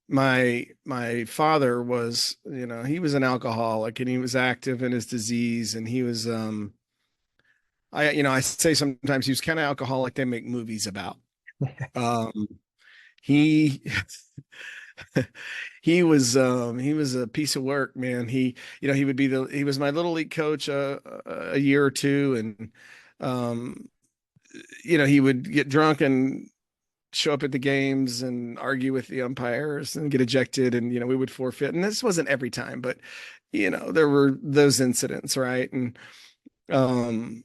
My father was, he was an alcoholic and he was active in his disease and he was I say sometimes he was kind of alcoholic they make movies about. Um he he was a piece of work, man. He was my little league coach a year or two, and um he would get drunk and show up at the games and argue with the umpires and get ejected, and we would forfeit. And this wasn't every time, but there were those incidents, right? And um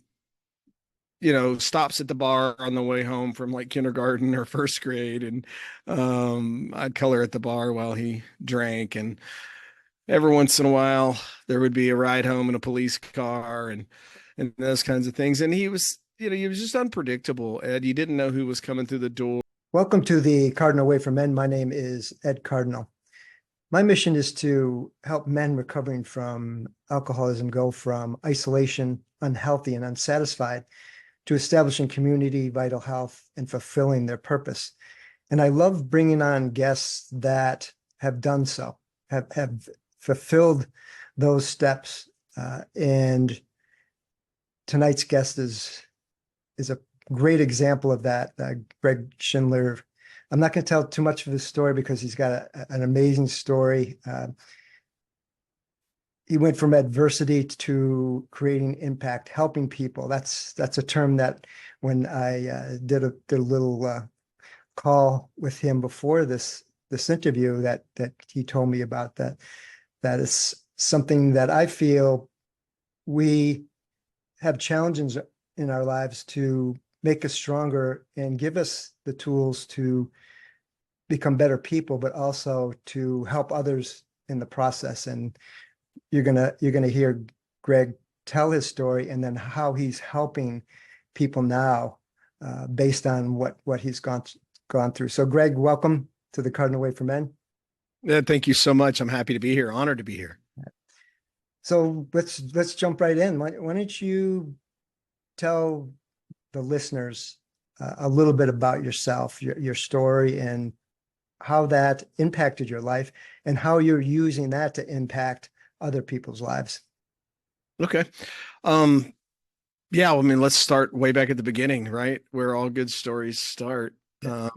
stops at the bar on the way home from like kindergarten or first grade, and I'd color at the bar while he drank. And every once in a while there would be a ride home in a police car, and those kinds of things. And he was just unpredictable, Ed. You didn't know who was coming through the door. Welcome to the Cardinal Way for Men. My name is Ed Cardinal. My mission is to help men recovering from alcoholism go from isolation, unhealthy, and unsatisfied to establishing community, vital health, and fulfilling their purpose. And I love bringing on guests that have done so, have fulfilled those steps. And tonight's guest is a great example of that. Greg Shindler. I'm not going to tell too much of his story because he's got an amazing story. He went from adversity to creating impact, helping people. That's a term that when I did a little call with him before this interview that he told me about, that is something that I feel we have challenges in our lives to make us stronger and give us the tools to become better people, but also to help others in the process. And you're gonna hear Greg tell his story and then how he's helping people now based on what he's gone through. So, Greg, welcome to the Cardinal Way for Men. Yeah, thank you so much. I'm happy to be here. Honored to be here. So let's jump right in. Why don't you tell the listeners a little bit about yourself, your story, and how that impacted your life, and how you're using that to impact other people's lives. Okay. Um, yeah, well, I mean, let's start way back at the beginning, right? Where all good stories start. Yeah.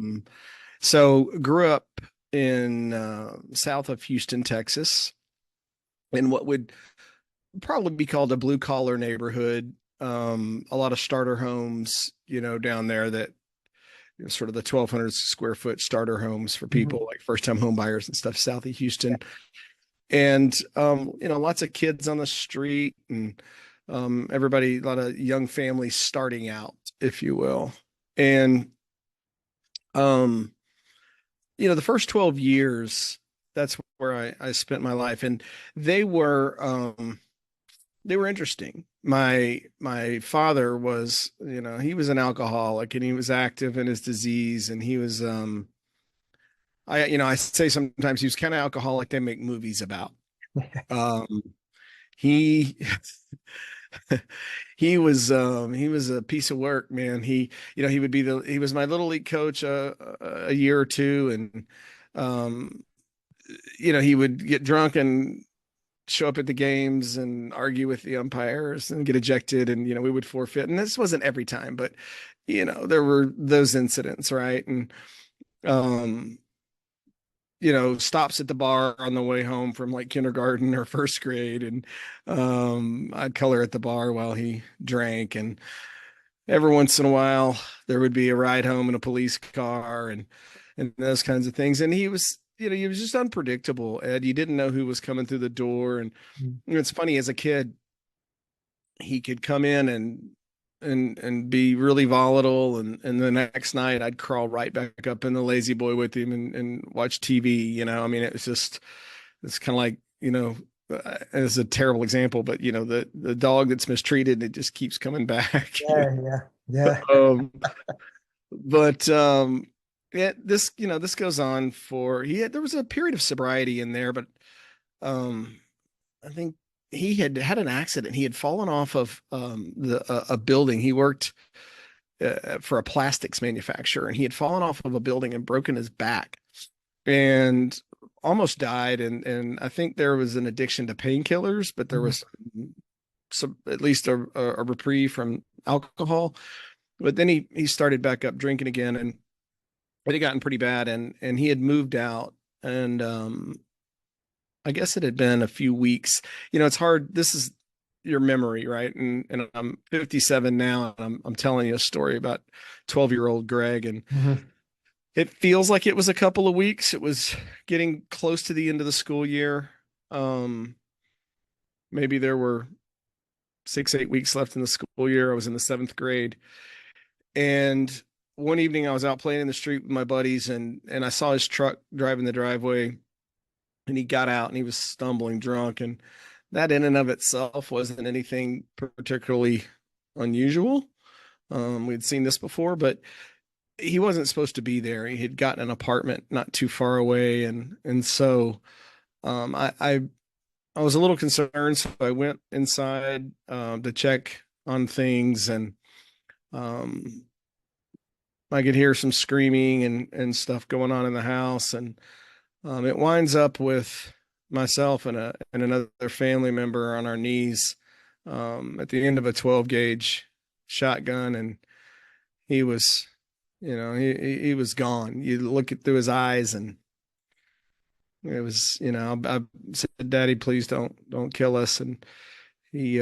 So grew up in south of Houston, Texas, in what would probably be called a blue collar neighborhood. A lot of starter homes, down there that sort of the 1,200 square foot starter homes for people like first time home buyers and stuff, south of Houston. And, lots of kids on the street, and everybody, a lot of young families starting out, if you will. And, the first 12 years, that's where I spent my life. And they were, they were interesting. My father was, he was an alcoholic and he was active in his disease, and he was I say sometimes he was kind of alcoholic they make movies about. Um he he was a piece of work, man. He was my little league coach a year or two, and um he would get drunk and show up at the games and argue with the umpires and get ejected, and we would forfeit. And this wasn't every time, but there were those incidents, right? And um stops at the bar on the way home from like kindergarten or first grade, and I'd color at the bar while he drank. And every once in a while there would be a ride home in a police car, and those kinds of things. And he was just unpredictable, Ed. You didn't know who was coming through the door. And it's funny, as a kid, he could come in and be really volatile, and the next night I'd crawl right back up in the lazy boy with him and watch TV. I mean, it's kind of like, it's a terrible example, but the dog that's mistreated, it just keeps coming back. Yeah. um but yeah, this goes on for there was a period of sobriety in there, but I think he had had an accident. He had fallen off of a building. He worked for a plastics manufacturer, and he had fallen off of a building and broken his back. and almost died. And I think there was an addiction to painkillers, but there Mhm. was some, at least a reprieve from alcohol. But then he started back up drinking again, and it had gotten pretty bad, and he had moved out, and I guess it had been a few weeks. It's hard. This is your memory, right? And I'm 57 now, and I'm telling you a story about 12-year-old Greg, and Mhm. it feels like it was a couple of weeks. It was getting close to the end of the school year. Um, Maybe there were 6, 8 weeks left in the school year. I was in the seventh grade, and one evening I was out playing in the street with my buddies, and I saw his truck driving the driveway, and he got out and he was stumbling drunk, and that in and of itself wasn't anything particularly unusual. We'd seen this before, but he wasn't supposed to be there. He had gotten an apartment not too far away, and so I was a little concerned, so I went inside to check on things, and um, I could hear some screaming and stuff going on in the house, and it winds up with myself and another family member on our knees at the end of a 12 gauge shotgun, and he was, he was gone. You look through his eyes, and it was, I said, "Daddy, please don't kill us." And he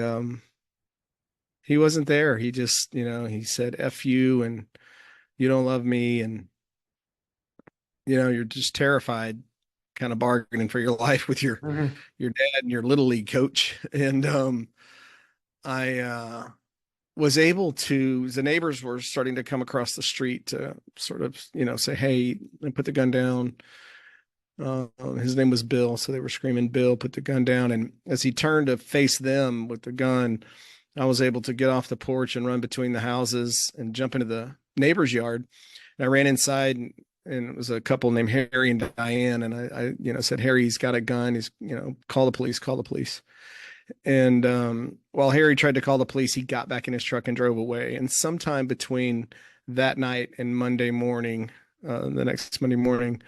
he wasn't there. He just, he said, "F you," and "You don't love me," and you're just terrified, kind of bargaining for your life with Mhm. your dad and your little league coach. And I was able to, the neighbors were starting to come across the street to sort of, say, "Hey," and put the gun down. His name was Bill, so they were screaming, "Bill, put the gun down." And as he turned to face them with the gun, I was able to get off the porch and run between the houses and jump into the neighbor's yard. And I ran inside, and it was a couple named Harry and Diane. And I said, "Harry's got a gun. He's, call the police, call the police." And while Harry tried to call the police, he got back in his truck and drove away. And sometime between that night and Monday morning, the next Monday morning,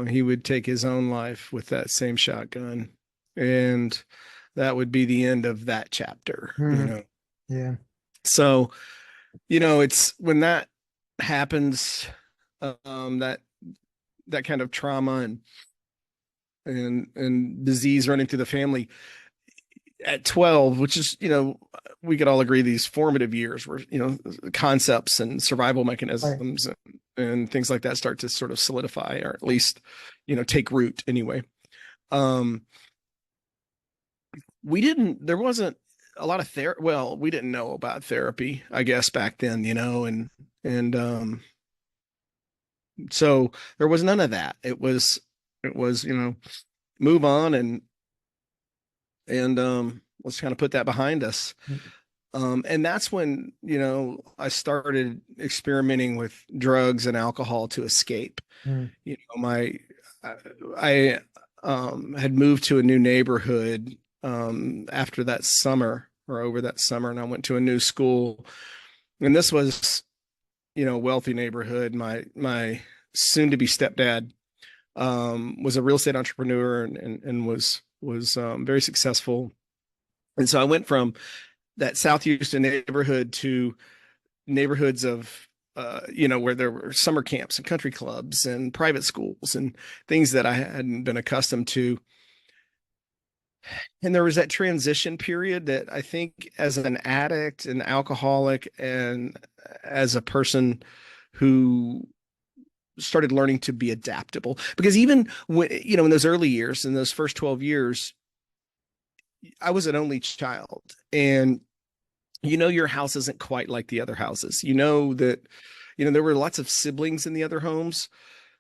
he would take his own life with that same shotgun. And that would be the end of that chapter. Mhm. Yeah. So, it's when that happens, that kind of trauma and disease running through the family at 12, which is, we could all agree these formative years where, concepts and survival Right. mechanisms and things like that start to sort of solidify, or at least, take root anyway. Um, there wasn't a lot of therapy. Well, we didn't know about therapy, I guess, back then, and so there was none of that. It was, move on, and let's kind of put that behind us. And that's when, I started experimenting with drugs and alcohol to escape. Mhm. My I had moved to a new neighborhood after that summer, or over that summer, and I went to a new school. And this was, a wealthy neighborhood. My soon to be stepdad was a real estate entrepreneur, and was very successful. And so I went from that South Houston neighborhood to neighborhoods of where there were summer camps and country clubs and private schools and things that I hadn't been accustomed to. And there was that transition period that I think, as an addict and alcoholic, and as a person who started learning to be adaptable, because even when, in those early years, in those first 12 years, I was an only child, and your house isn't quite like the other houses. That, there were lots of siblings in the other homes.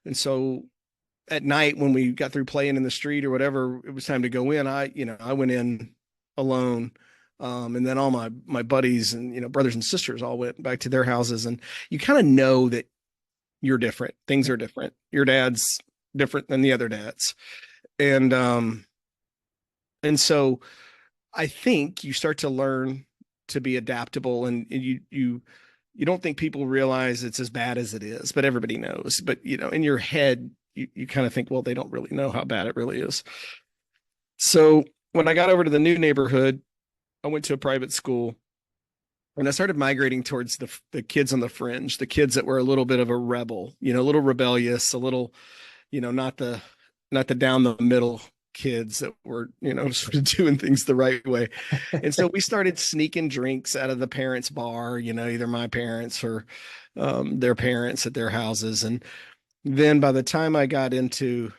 And so at night, when we got through playing in the street or whatever, it was time to go in. I went in alone. And then all my buddies and, brothers and sisters all went back to their houses. And you kind of know that you're different. Things are different. Your dad's different than the other dads. And so I think you start to learn to be adaptable, and you don't think people realize it's as bad as it is, but everybody knows. But in your head, you kind of think, well, they don't really know how bad it really is. So when I got over to the new neighborhood, I went to a private school and I started migrating towards the kids on the fringe, the kids that were a little bit of a rebel, a little rebellious, a little, not the down the middle kids that were, sort of doing things the right way. And so we started sneaking drinks out of the parents' bar, either my parents or their parents at their houses. And then by the time I got into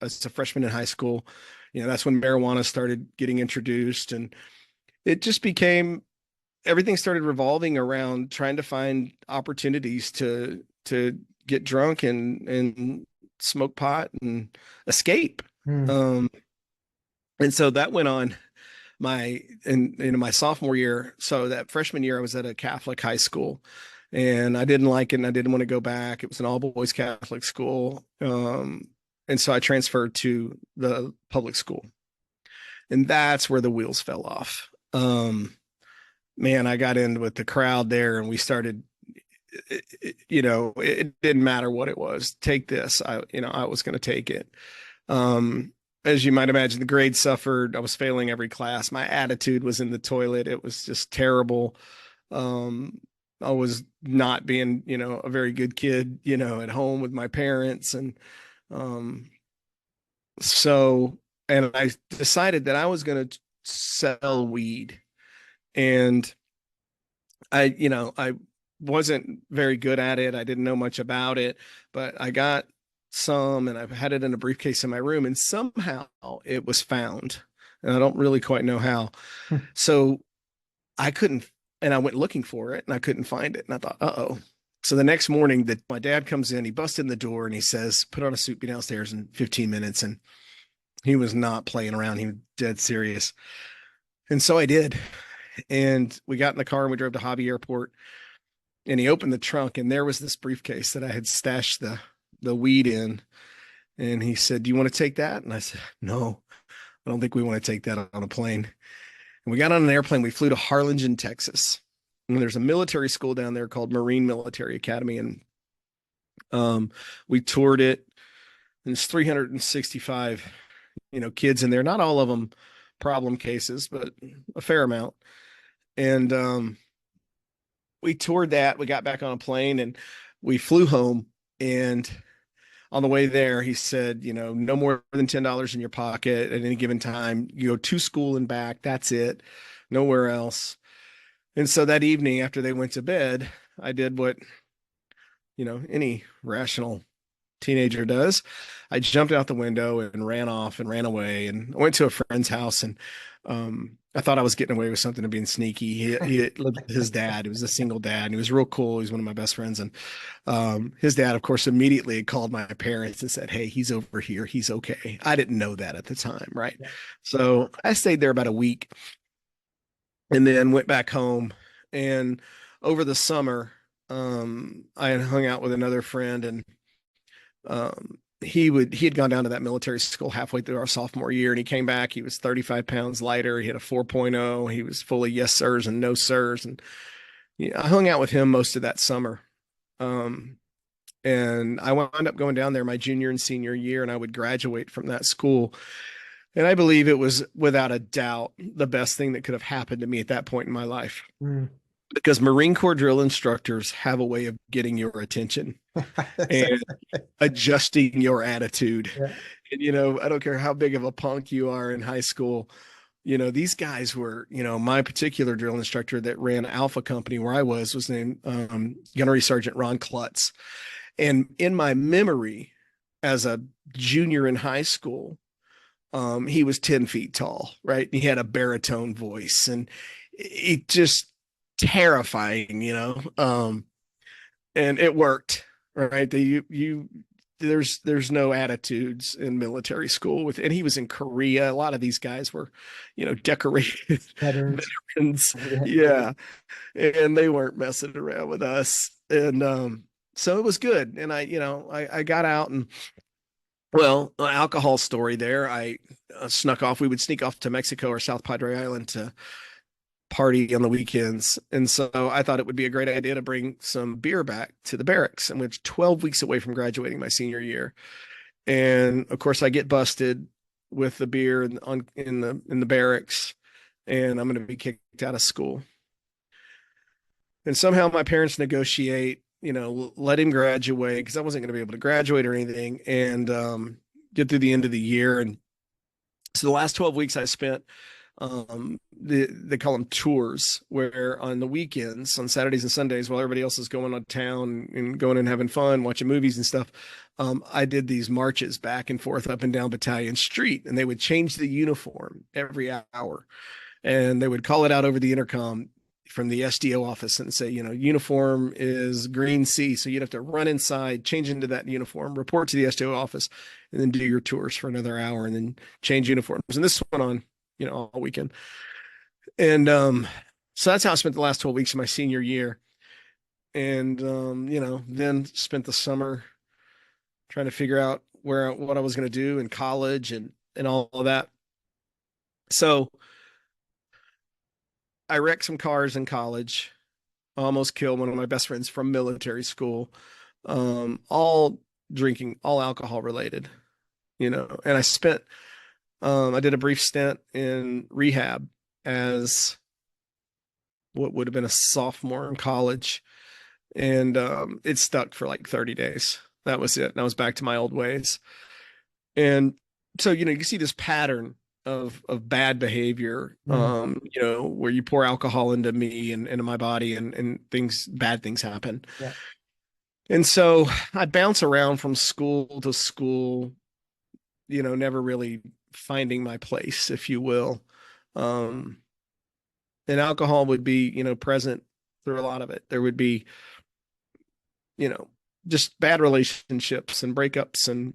as a freshman in high school, that's when marijuana started getting introduced. And it just became everything started revolving around trying to find opportunities to get drunk and smoke pot and escape. Mm. Um, and so that went on my sophomore year. So that freshman year, I was at a Catholic high school, and I didn't like it, and I didn't want to go back. It was an all boys Catholic school, and so I transferred to the public school, and that's where the wheels fell off. Man, I got in with the crowd there, and we started. It didn't matter what it was. Take this. I was going to take it. As you might imagine, the grades suffered. I was failing every class. My attitude was in the toilet. It was just terrible. I was not being, a very good kid, at home with my parents. Um, so, and I decided that I was going to sell weed. And I wasn't very good at it. I didn't know much about it, but I got some and I've had it in a briefcase in my room and somehow it was found. And I don't really quite know how. So I couldn't, and I went looking for it and I couldn't find it. And I thought, uh-oh. So the next morning that my dad comes in, he busts in the door and he says, put on a suit, be downstairs in 15 minutes. And he was not playing around. He was dead serious. And so I did. And we got in the car and we drove to Hobby Airport and he opened the trunk and there was this briefcase that I had stashed the weed in. And he said, do you want to take that? And I said, no, I don't think we want to take that on a plane. And we got on an airplane. We flew to Harlingen, Texas. And there's a military school down there called Marine Military Academy. And we toured it. And it's 365, kids in there. Not all of them problem cases, but a fair amount. And we toured that. We got back on a plane and we flew home. And on the way there, he said, no more than $10 in your pocket at any given time. You go to school and back. That's it. Nowhere else. And so that evening after they went to bed, I did what, any rational teenager does. I jumped out the window and ran off and ran away and I went to a friend's house and I thought I was getting away with something and being sneaky. He lived with his dad. He was a single dad and he was real cool. He was one of my best friends. And his dad, of course, immediately called my parents and said, hey, he's over here. He's okay. I didn't know that at the time. Right. Yeah. So I stayed there about a week and then went back home. And over the summer, I had hung out with another friend and he had gone down to that military school halfway through our sophomore year and he came back. He was 35 pounds lighter. He had a 4.0. He was full of yes, sirs and no, sirs. And I hung out with him most of that summer. And I wound up going down there my junior and senior year and I would graduate from that school. And I believe it was without a doubt the best thing that could have happened to me at that point in my life. Mm. Because Marine Corps drill instructors have a way of getting your attention and adjusting your attitude. Yeah. And, I don't care how big of a punk you are in high school. These guys were, my particular drill instructor that ran Alpha Company where I was named Gunnery Sergeant Ron Klutz. And in my memory as a junior in high school, he was 10 feet tall, right? He had a baritone voice and it just terrifying, and it worked, right? There's no attitudes in military school and he was in Korea. A lot of these guys were, decorated veterans. Yeah. And they weren't messing around with us. And, so it was good. And I got out and, well, alcohol story there. I snuck off. We would sneak off to Mexico or South Padre Island to party on the weekends. And so I thought it would be a great idea to bring some beer back to the barracks. And we're 12 weeks away from graduating my senior year. And of course I get busted with the beer in the barracks, and I'm going to be kicked out of school. And somehow my parents negotiate, let him graduate because I wasn't going to be able to graduate or anything, and get through the end of the year. And so the last 12 weeks I spent, they call them tours, where on the weekends, on Saturdays and Sundays, while everybody else is going on town and going and having fun, watching movies and stuff, I did these marches back and forth up and down Battalion Street, and they would change the uniform every hour, and they would call it out over the intercom from the SDO office and say, uniform is green C. So you'd have to run inside, change into that uniform, report to the SDO office, and then do your tours for another hour and then change uniforms. And this went on, all weekend. And so that's how I spent the last 12 weeks of my senior year. And, then spent the summer trying to figure out what I was going to do in college and all of that. So I wrecked some cars in college, almost killed one of my best friends from military school, all drinking, all alcohol related, and I did a brief stint in rehab as what would have been a sophomore in college. And it stuck for like 30 days. That was it. And I was back to my old ways. And so, you can see this pattern of bad behavior, Mm. where you pour alcohol into me and into my body, and bad things happen. Yeah. And so I bounce around from school to school, never really finding my place, if you will. Um, and alcohol would be, present through a lot of it. There would be, you know, just bad relationships and breakups. And,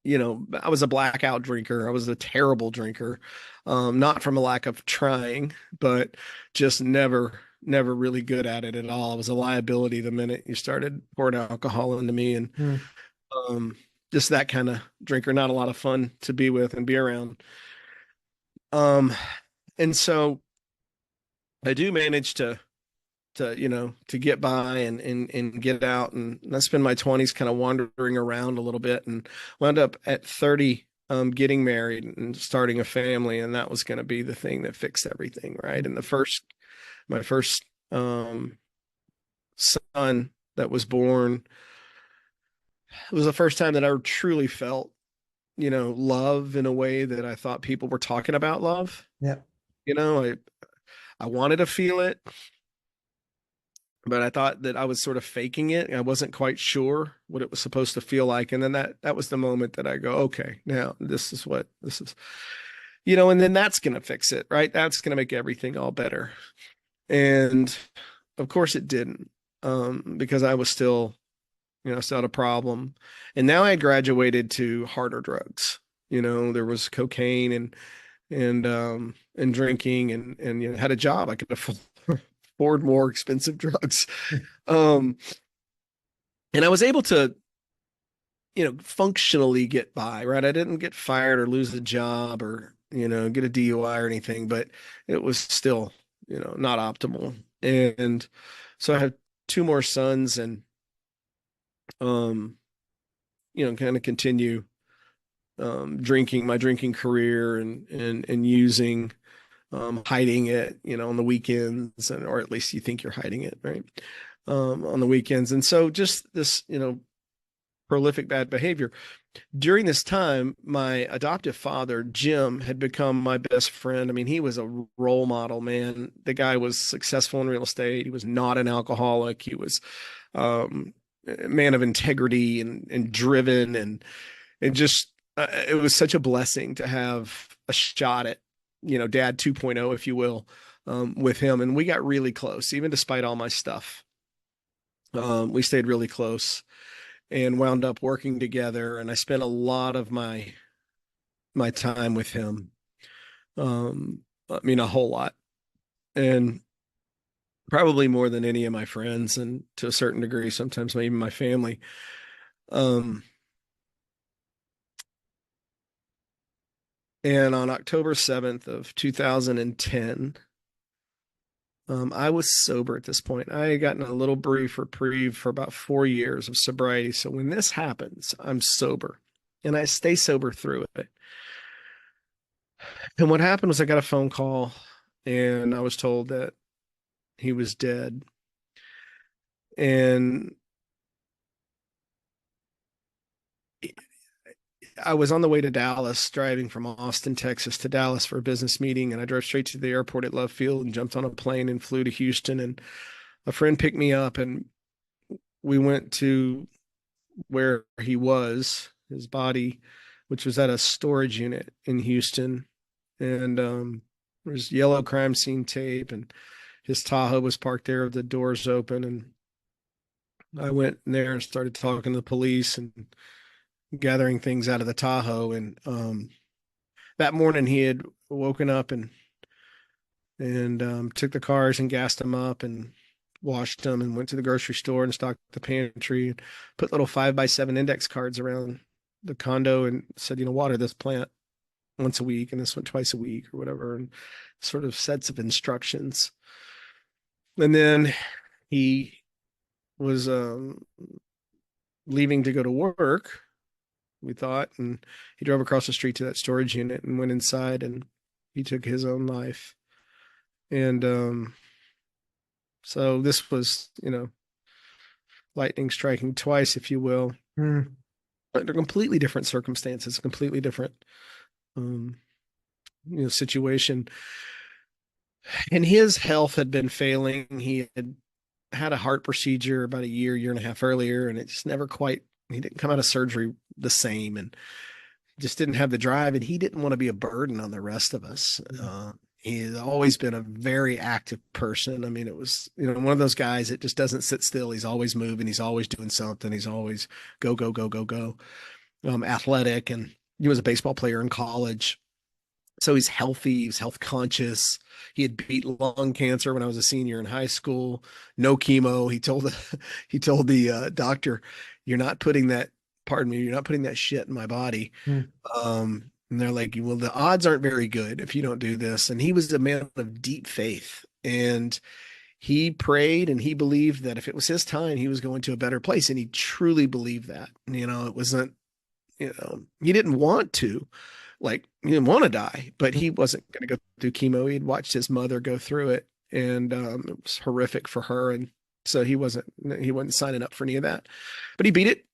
I was a blackout drinker. I was a terrible drinker. Not from a lack of trying, but just never really good at it at all. I was a liability the minute you started pouring alcohol into me. And Mm. um, just that kind of drinker, not a lot of fun to be with and be around. Um, and so I do manage to get by and get out, and I spend my 20s kind of wandering around a little bit, and wound up at 30 getting married and starting a family, and that was going to be the thing that fixed everything, right? And my first son that was born, it was the first time that I truly felt, love in a way that I thought people were talking about love. Yeah. I wanted to feel it, but I thought that I was sort of faking it. I wasn't quite sure what it was supposed to feel like. And then that was the moment that I go, okay, now this is what this is, and then that's going to fix it, right? That's going to make everything all better. And of course it didn't, because I was still, still had a problem. And now I had graduated to harder drugs. There was cocaine and drinking, and had a job. I could afford more expensive drugs. Um, and I was able to, functionally get by, right? I didn't get fired or lose a job or, get a DUI or anything, but it was still, not optimal. And so I have two more sons, and, um, kind of continue, drinking my drinking career and using, hiding it, on the weekends, or at least you think you're hiding it, right? On the weekends. And so just this, prolific bad behavior. During this time, my adoptive father, Jim, had become my best friend. I mean, he was a role model, man. The guy was successful in real estate. He was not an alcoholic. He was, a man of integrity and driven, and just, it was such a blessing to have a shot at, dad 2.0, if you will, with him. And we got really close, even despite all my stuff. We stayed really close and wound up working together. And I spent a lot of my time with him. I mean, a whole lot, and probably more than any of my friends, and to a certain degree, sometimes even my family. Um, and on October 7th of 2010, I was sober at this point. I had gotten a little brief reprieve for about 4 years of sobriety. So when this happens, I'm sober and I stay sober through it. And what happened was I got a phone call and I was told that he was dead. And I was on the way to Dallas, driving from Austin, Texas to Dallas for a business meeting. And I drove straight to the airport at Love Field and jumped on a plane and flew to Houston. And a friend picked me up and we went to where he was, his body, which was at a storage unit in Houston. And there's yellow crime scene tape, and his Tahoe was parked there with the doors open. And I went in there and started talking to the police and gathering things out of the Tahoe. And that morning he had woken up and took the cars and gassed them up and washed them and went to the grocery store and stocked the pantry and put little 5x7 index cards around the condo and said, water this plant once a week and this one twice a week or whatever, and sort of sets of instructions. And then he was leaving to go to work, we thought, and he drove across the street to that storage unit and went inside and he took his own life. And so this was, lightning striking twice, if you will. Mm. But they're completely different circumstances, completely different, situation. And his health had been failing. He had a heart procedure about a year and a half earlier, and it just never quite, he didn't come out of surgery the same and just didn't have the drive. And he didn't want to be a burden on the rest of us. He's always been a very active person. I mean, it was, one of those guys that just doesn't sit still. He's always moving. He's always doing something. He's always go, go, go, go, go. Athletic. And he was a baseball player in college. So he's healthy. He's health conscious. He had beat lung cancer when I was a senior in high school. No chemo. He told the doctor, "You're not putting that, pardon me, you're not putting that shit in my body." Mm. And they're like, "Well, the odds aren't very good if you don't do this." And he was a man of deep faith, and he prayed and he believed that if it was his time, he was going to a better place. And he truly believed that. It wasn't, he didn't want to. Like, he didn't want to die, but he wasn't going to go through chemo. He'd watched his mother go through it, and it was horrific for her. And so he wasn't signing up for any of that, but he beat it.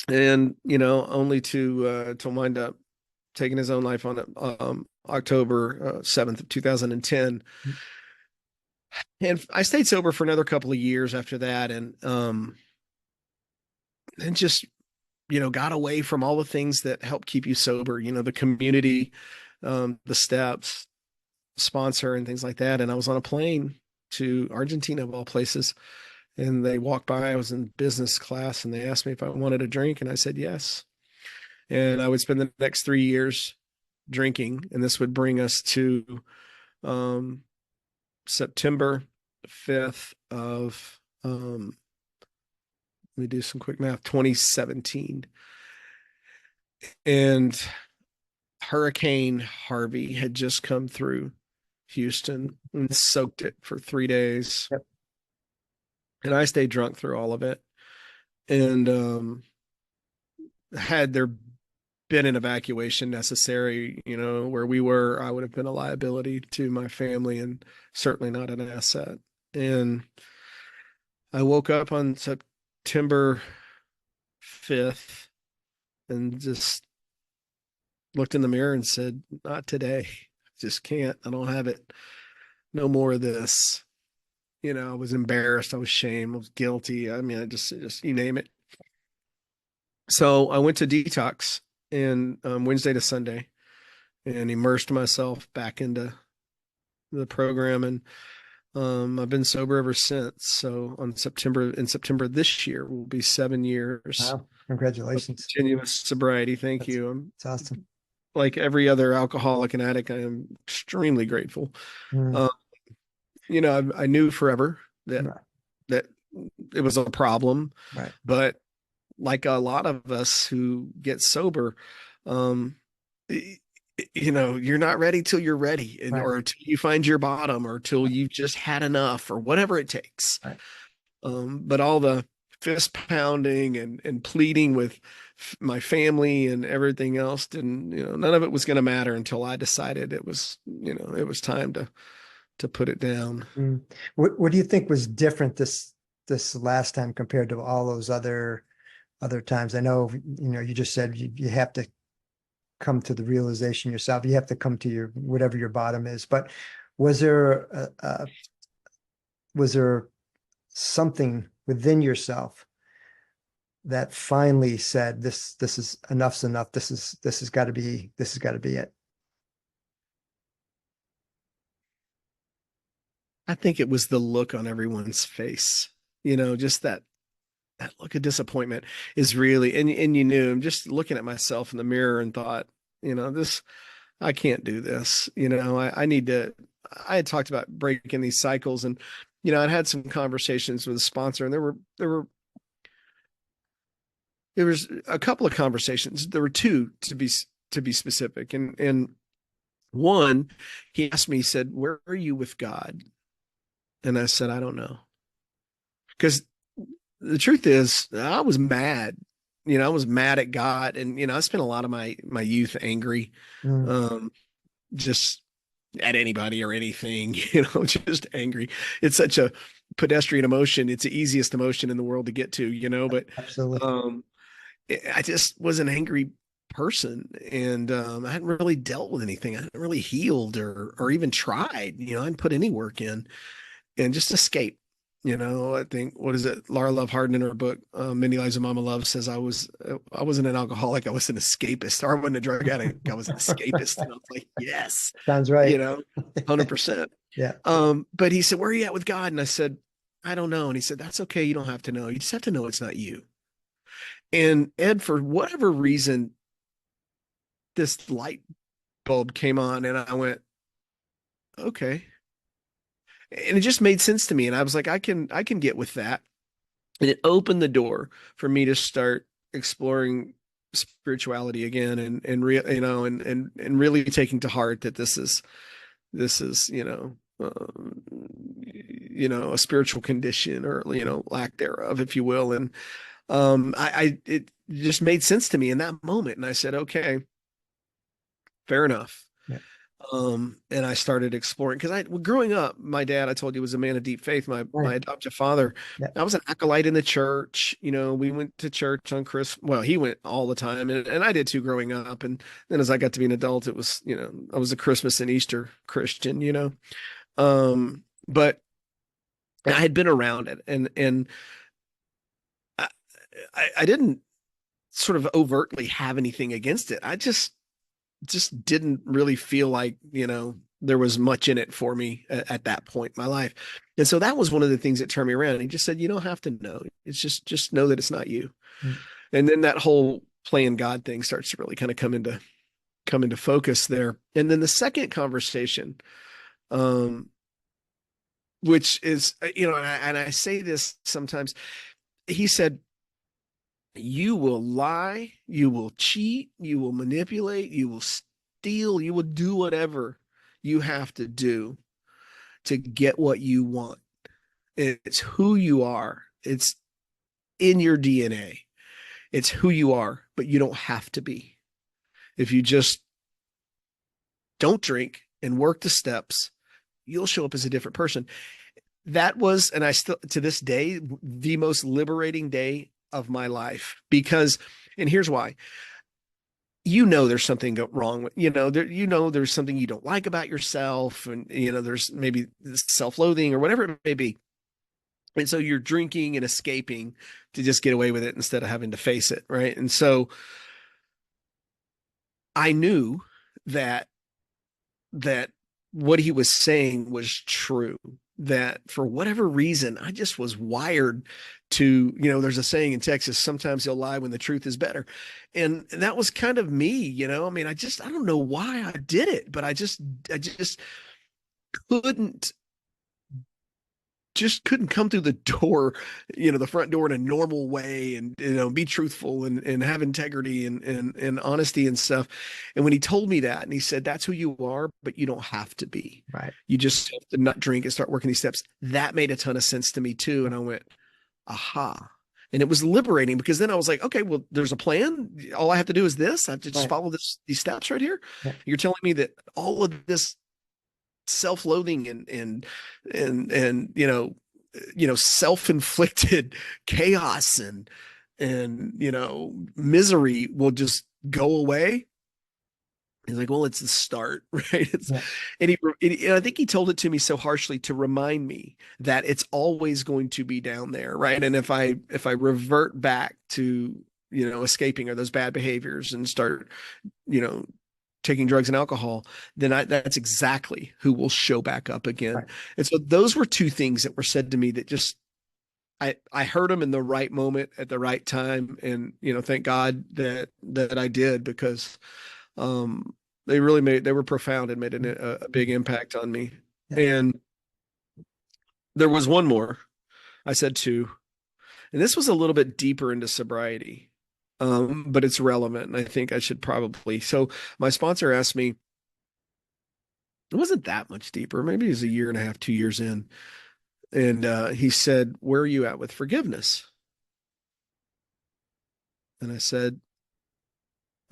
And, only to wind up taking his own life on October 7th of 2010. And I stayed sober for another couple of years after that. And just, got away from all the things that help keep you sober, the community, the steps, sponsor, and things like that. And I was on a plane to Argentina, of all places, and they walked by. I was in business class and they asked me if I wanted a drink, and I said yes. And I would spend the next 3 years drinking, and this would bring us to September 5th of let me do some quick math, 2017. And Hurricane Harvey had just come through Houston and soaked it for 3 days. Yep. And I stayed drunk through all of it. And had there been an evacuation necessary, where we were, I would have been a liability to my family and certainly not an asset. And I woke up on September 5th and just looked in the mirror and said, "Not today. I just can't. I don't have it. No more of this." I was embarrassed. I was ashamed. I was guilty. I mean, I just you name it. So I went to detox and Wednesday to Sunday and immersed myself back into the program. And I've been sober ever since. So in September this year will be 7 years. Wow. Congratulations. Continuous sobriety. Thank you. It's awesome. Like every other alcoholic and addict, I am extremely grateful. Mm. I knew forever that Right. that it was a problem, Right. but like a lot of us who get sober, you're not ready till you're ready, and Right. or until you find your bottom, or till you've just had enough, or whatever it takes. Right. But all the fist pounding and pleading with my family and everything else didn't, none of it was going to matter until I decided it was time to put it down. Mm. What do you think was different this last time compared to all those other times? I know, you just said you have to come to the realization yourself. You have to come to your whatever your bottom is. But was there was there something within yourself that finally said this is enough's enough. This has got to be it. I think it was the look on everyone's face, just that look of disappointment is really, and you knew, I'm just looking at myself in the mirror and thought, this, I can't do this. I need to, I had talked about breaking these cycles, and, I'd had some conversations with a sponsor, and there was a couple of conversations. There were two to be specific. And one, he asked me, he said, "Where are you with God?" And I said, "I don't know." Because the truth is, I was mad. I was mad at God, and I spent a lot of my youth angry, Mm, um, just at anybody or anything. Just angry. It's such a pedestrian emotion. It's the easiest emotion in the world to get to, but absolutely. um, I just was an angry person, and I hadn't really dealt with anything. I hadn't really healed or even tried. I hadn't put any work in, and just escape. I think, what is it? Laura Love Harden in her book, Many Lives of Mama Love, says I wasn't an alcoholic. I was an escapist. Or I wasn't a drug addict. I was an escapist. And I was like, yes, Sounds right. 100%. Yeah. But he said, "Where are you at with God?" And I said, "I don't know." And he said, "That's okay. You don't have to know. You just have to know it's not you." And Ed, for whatever reason, this light bulb came on, and I went, okay. And it just made sense to me. And I was like, I can get with that. And it opened the door for me to start exploring spirituality again, and and really taking to heart that this is a spiritual condition, or lack thereof, if you will. And I it just made sense to me in that moment, and I said, okay, fair enough. Yeah. And I started exploring, because growing up, my dad, I told you, was a man of deep faith. My Right. adoptive father, Yeah. I was an acolyte in the church. We went to church on Christmas. Well, he went all the time, and I did too growing up. And then as I got to be an adult, it was, I was a Christmas and Easter Christian. But I had been around it, and I, I didn't sort of overtly have anything against it. I just didn't really feel like, there was much in it for me at that point in my life. And so that was one of the things that turned me around. He just said, "You don't have to know. It's just know that it's not you." Mm. And then that whole playing God thing starts to really kind of come into focus there. And then the second conversation, um, which is, and I say this sometimes, he said, "You will lie, you will cheat, you will manipulate, you will steal, you will do whatever you have to do to get what you want. It's who you are. It's in your DNA. It's who you are, but you don't have to be. If you just don't drink and work the steps, you'll show up as a different person." That was, and I still, to this day, the most liberating day of my life, because, and here's why. There's something wrong with, there's something you don't like about yourself, and there's maybe self-loathing or whatever it may be. And so you're drinking and escaping to just get away with it instead of having to face it, right? And so I knew that that what he was saying was true, that for whatever reason I just was wired to, there's a saying in Texas, sometimes you'll lie when the truth is better. And that was kind of me. I mean, I don't know why I did it, but I just couldn't just couldn't come through the door, the front door in a normal way and, be truthful and have integrity and honesty and stuff. And when he told me that and he said, that's who you are, but you don't have to be. Right. You just have to not drink and start working these steps. That made a ton of sense to me too. And I went, aha. And it was liberating because then I was like, okay, well, there's a plan. All I have to do is this. I have to just Right. follow these steps right here. Yeah. You're telling me that all of this self-loathing and self-inflicted chaos and misery will just go away. He's like, well, it's the start, right? Yeah. And I think he told it to me so harshly to remind me that it's always going to be down there, right? And if I revert back to escaping or those bad behaviors and start you know taking drugs and alcohol, then that's exactly who will show back up again. Right. And so those were two things that were said to me that just I heard them in the right moment at the right time, and thank God that I did because um, they were profound and made a big impact on me. Yeah. And there was one more. I said two, and this was a little bit deeper into sobriety, but it's relevant, and I think I should probably. So my sponsor asked me. It wasn't that much deeper. Maybe it was a year and a half, 2 years in, and he said, "Where are you at with forgiveness?" And I said,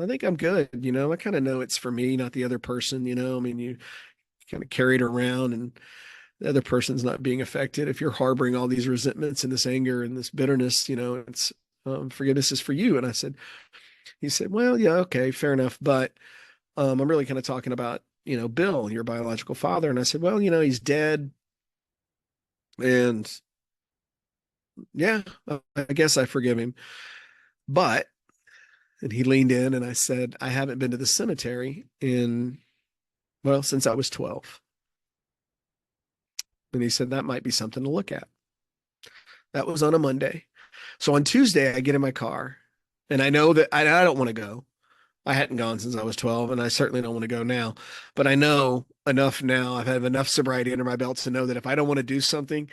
I think I'm good. I kind of know it's for me, not the other person. I mean, you kind of carry it around and the other person's not being affected. If you're harboring all these resentments and this anger and this bitterness, it's forgiveness is for you. And he said, well, yeah, okay, fair enough. But I'm really kind of talking about, Bill, your biological father. And I said, well, he's dead. And yeah, I guess I forgive him. But, and he leaned in and I said, I haven't been to the cemetery since I was 12. And he said, that might be something to look at. That was on a Monday. So on Tuesday, I get in my car and I know that I don't want to go. I hadn't gone since I was 12 and I certainly don't want to go now, but I know enough now. I've had enough sobriety under my belt to know that if I don't want to do something,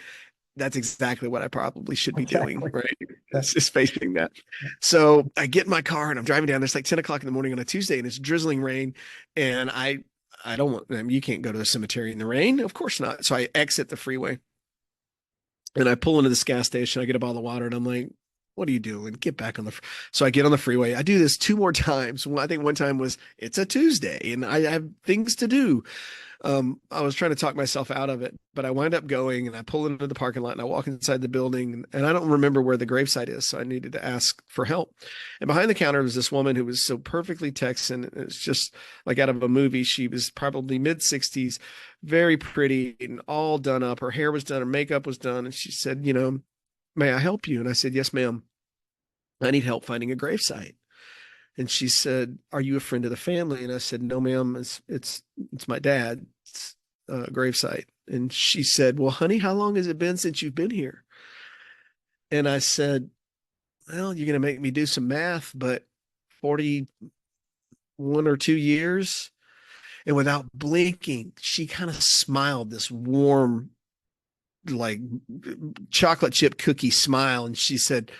that's exactly what I probably should be doing, Exactly. right? Yeah. It's just facing that. So I get in my car and I'm driving down. It's like 10 o'clock in the morning on a Tuesday and it's drizzling rain. And I don't want, I mean, you can't go to a cemetery in the rain. Of course not. So I exit the freeway and I pull into this gas station. I get a bottle of water and I'm like, what are you doing? Get back on the. So I get on the freeway. I do this two more times. I think one time was it's a Tuesday and I have things to do. I was trying to talk myself out of it, but I wind up going and I pull into the parking lot and I walk inside the building and I don't remember where the gravesite is. So I needed to ask for help. And behind the counter was this woman who was so perfectly Texan. It's just like out of a movie. She was probably mid-60s, very pretty and all done up. Her hair was done, her makeup was done. And she said, may I help you? And I said, yes, ma'am. I need help finding a gravesite. And she said, are you a friend of the family? And I said, no, ma'am, it's my dad's gravesite. And she said, well, honey, how long has it been since you've been here? And I said, well, you're going to make me do some math, but 41 or 2 years. And without blinking, she kind of smiled this warm, like chocolate chip cookie smile. And she said,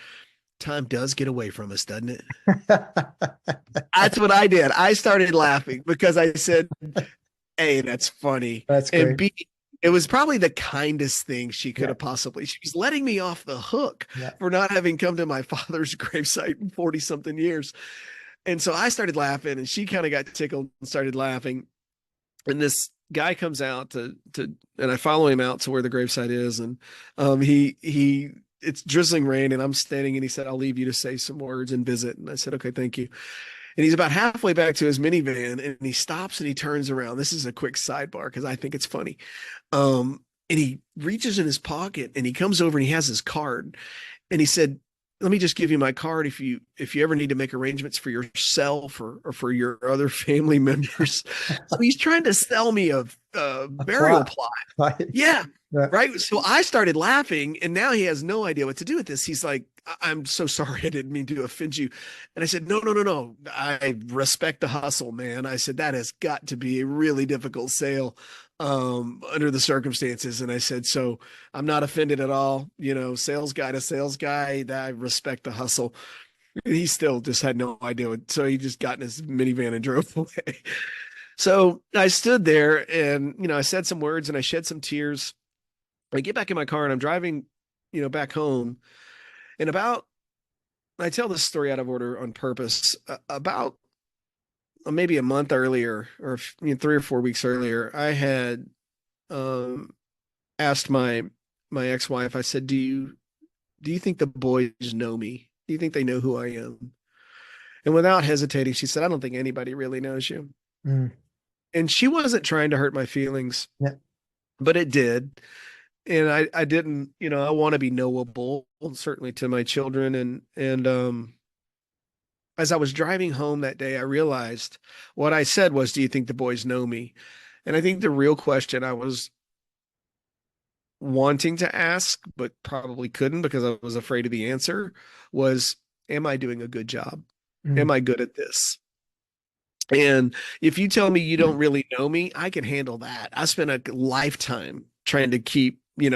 time does get away from us, doesn't it? That's what I did. I started laughing because I said, A, that's funny. That's And great. B, it was probably the kindest thing she could Yeah. have possibly. She was letting me off the hook Yeah. for not having come to my father's gravesite in 40 something years. And so I started laughing and she kind of got tickled and started laughing. And this guy comes out and I follow him out to where the gravesite is. And it's drizzling rain and I'm standing and he said, I'll leave you to say some words and visit. And I said, okay, thank you. And he's about halfway back to his minivan and he stops and he turns around. This is a quick sidebar because I think it's funny. And he reaches in his pocket and he comes over and he has his card. And he said, let me just give you my card if you ever need to make arrangements for yourself or for your other family members. So he's trying to sell me a burial plot. Right. Yeah. Yeah. Right. So I started laughing and now he has no idea what to do with this. He's like, I'm so sorry. I didn't mean to offend you. And I said, no, no, no, no. I respect the hustle, man. I said, that has got to be a really difficult sale. under the circumstances. And I said, so I'm not offended at all. Sales guy to sales guy, that I respect the hustle. He still just had no idea. So he just got in his minivan and drove away. So I stood there and, I said some words and I shed some tears. I get back in my car and I'm driving, back home. And I tell this story out of order on purpose. About maybe a month earlier, or 3 or 4 weeks earlier, I had um, asked my ex-wife. I said, "Do you think the boys know me? Do you think they know who I am?" And without hesitating, she said, "I don't think anybody really knows you." Mm. And she wasn't trying to hurt my feelings, Yeah. but it did. And I didn't, I want to be knowable, certainly to my children. And as I was driving home that day, I realized what I said was, "Do you think the boys know me?" And I think the real question I was wanting to ask, but probably couldn't because I was afraid of the answer, was, am I doing a good job? Mm. Am I good at this? And if you tell me you don't really know me, I can handle that. I spent a lifetime trying to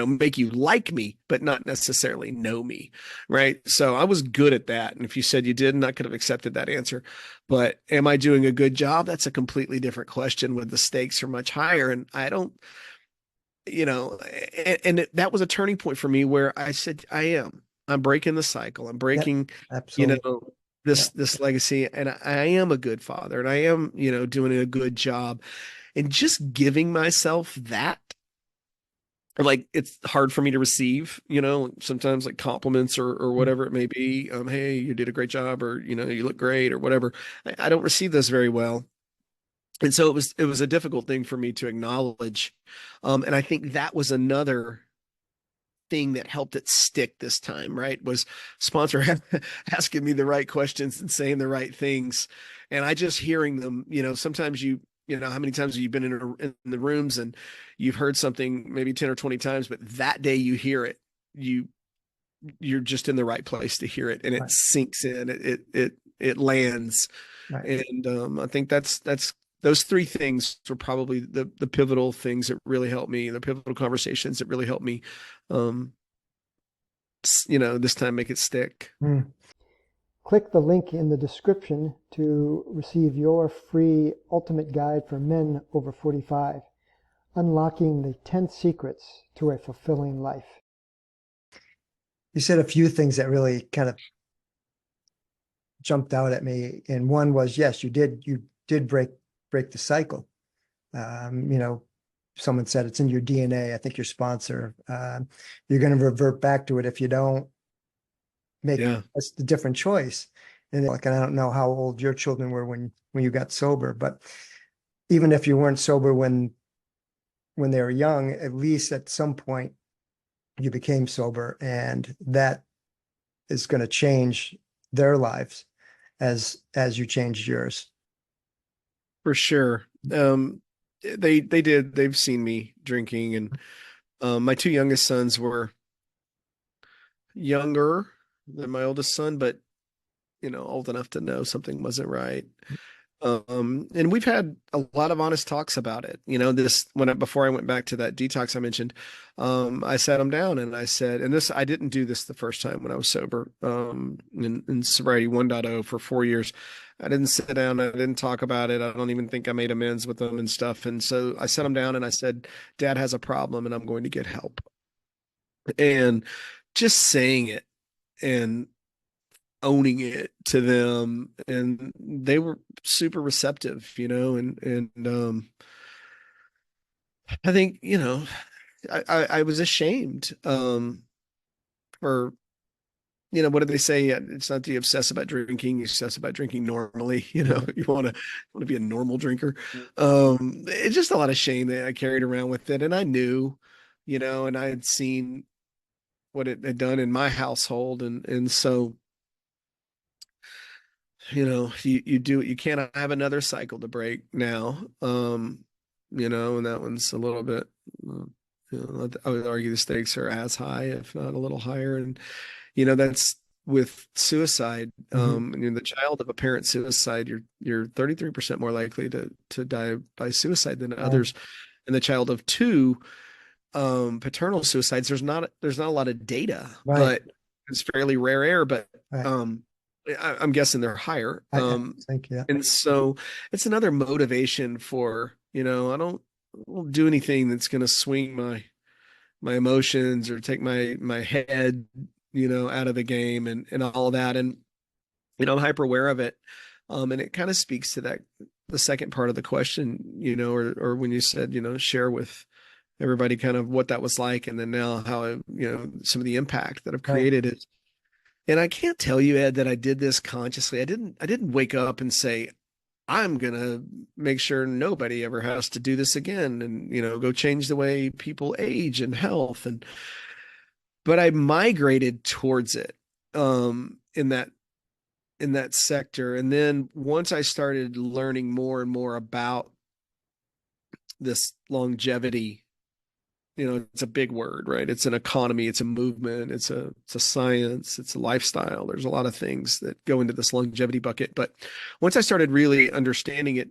make you like me, but not necessarily know me. Right. So I was good at that. And if you said you didn't, I could have accepted that answer. But am I doing a good job? That's a completely different question when the stakes are much higher. And I don't, that was a turning point for me where I said, I'm breaking the cycle. I'm Yep. breaking, you Absolutely. know, Yeah. this legacy, and I am a good father, and I am, doing a good job, and just giving myself that. Like it's hard for me to receive, sometimes like compliments or Mm. whatever it may be. Hey, you did a great job, or you look great, or whatever. I don't receive those very well, and so it was a difficult thing for me to acknowledge. And I think that was another thing that helped it stick this time, right? Was sponsor asking me the right questions and saying the right things. And I just hearing them, sometimes how many times have you been in the rooms and you've heard something maybe 10 or 20 times, but that day you hear it, you, you're just in the right place to hear it and it Right. sinks in, it lands. Right. And I think that's those three things were probably the pivotal things that really helped me, the pivotal conversations that really helped me, um, this time make it stick. Mm. Click the link in the description to receive your free ultimate guide for men over 45, Unlocking the 10 Secrets to a Fulfilling Life. You said a few things that really kind of jumped out at me. And one was, yes, you did break the cycle. You know, someone said it's in your DNA. I think your sponsor, you're going to revert back to it if you don't make Yeah, a different choice. And like, and I don't know how old your children were when you got sober, but even if you weren't sober when they were young, at least at some point you became sober, and that is going to change their lives as you changed yours. for sure. They've seen me drinking, and my two youngest sons were younger than my oldest son, but old enough to know something wasn't right. And we've had a lot of honest talks about it. Before I went back to that detox I mentioned, I sat them down and I said, and I didn't do this the first time when I was sober, in sobriety 1.0 for 4 years. I didn't sit down. I didn't talk about it. I don't even think I made amends with them and stuff. And so I sat them down and I said, Dad has a problem and I'm going to get help. And just saying it and owning it to them, and they were super receptive, and I think, I was ashamed, for, what did they say? It's not that you obsess about drinking, you obsess about drinking normally. You want to be a normal drinker. It's just a lot of shame that I carried around with it, and I knew, and I had seen what it had done in my household, and so you do, you can't have another cycle to break now. And that one's a little bit, uh, I would argue the stakes are as high, if not a little higher. And, that's with suicide. Mhm. And you're the child of a parent suicide, you're 33% more likely to die by suicide than Wow. others. and the child of two, paternal suicides, there's not a lot of data, Right. but it's fairly rare air, but Right. um, I'm guessing they're higher. I think, yeah. And so it's another motivation for, I won't do anything that's going to swing my emotions or take my head, out of the game and all of that. And, I'm hyper aware of it. And it kind of speaks to that, the second part of the question, or when you said, share with everybody kind of what that was like. And then now how, some of the impact that I've Right. created is, and I can't tell you, Ed, that I did this consciously. I didn't wake up and say, I'm going to make sure nobody ever has to do this again and, go change the way people age and health. But I migrated towards it, in that sector. And then once I started learning more and more about this longevity, it's a big word, right? It's an economy, it's a movement, it's a science, it's a lifestyle. There's a lot of things that go into this longevity bucket. But once I started really understanding it,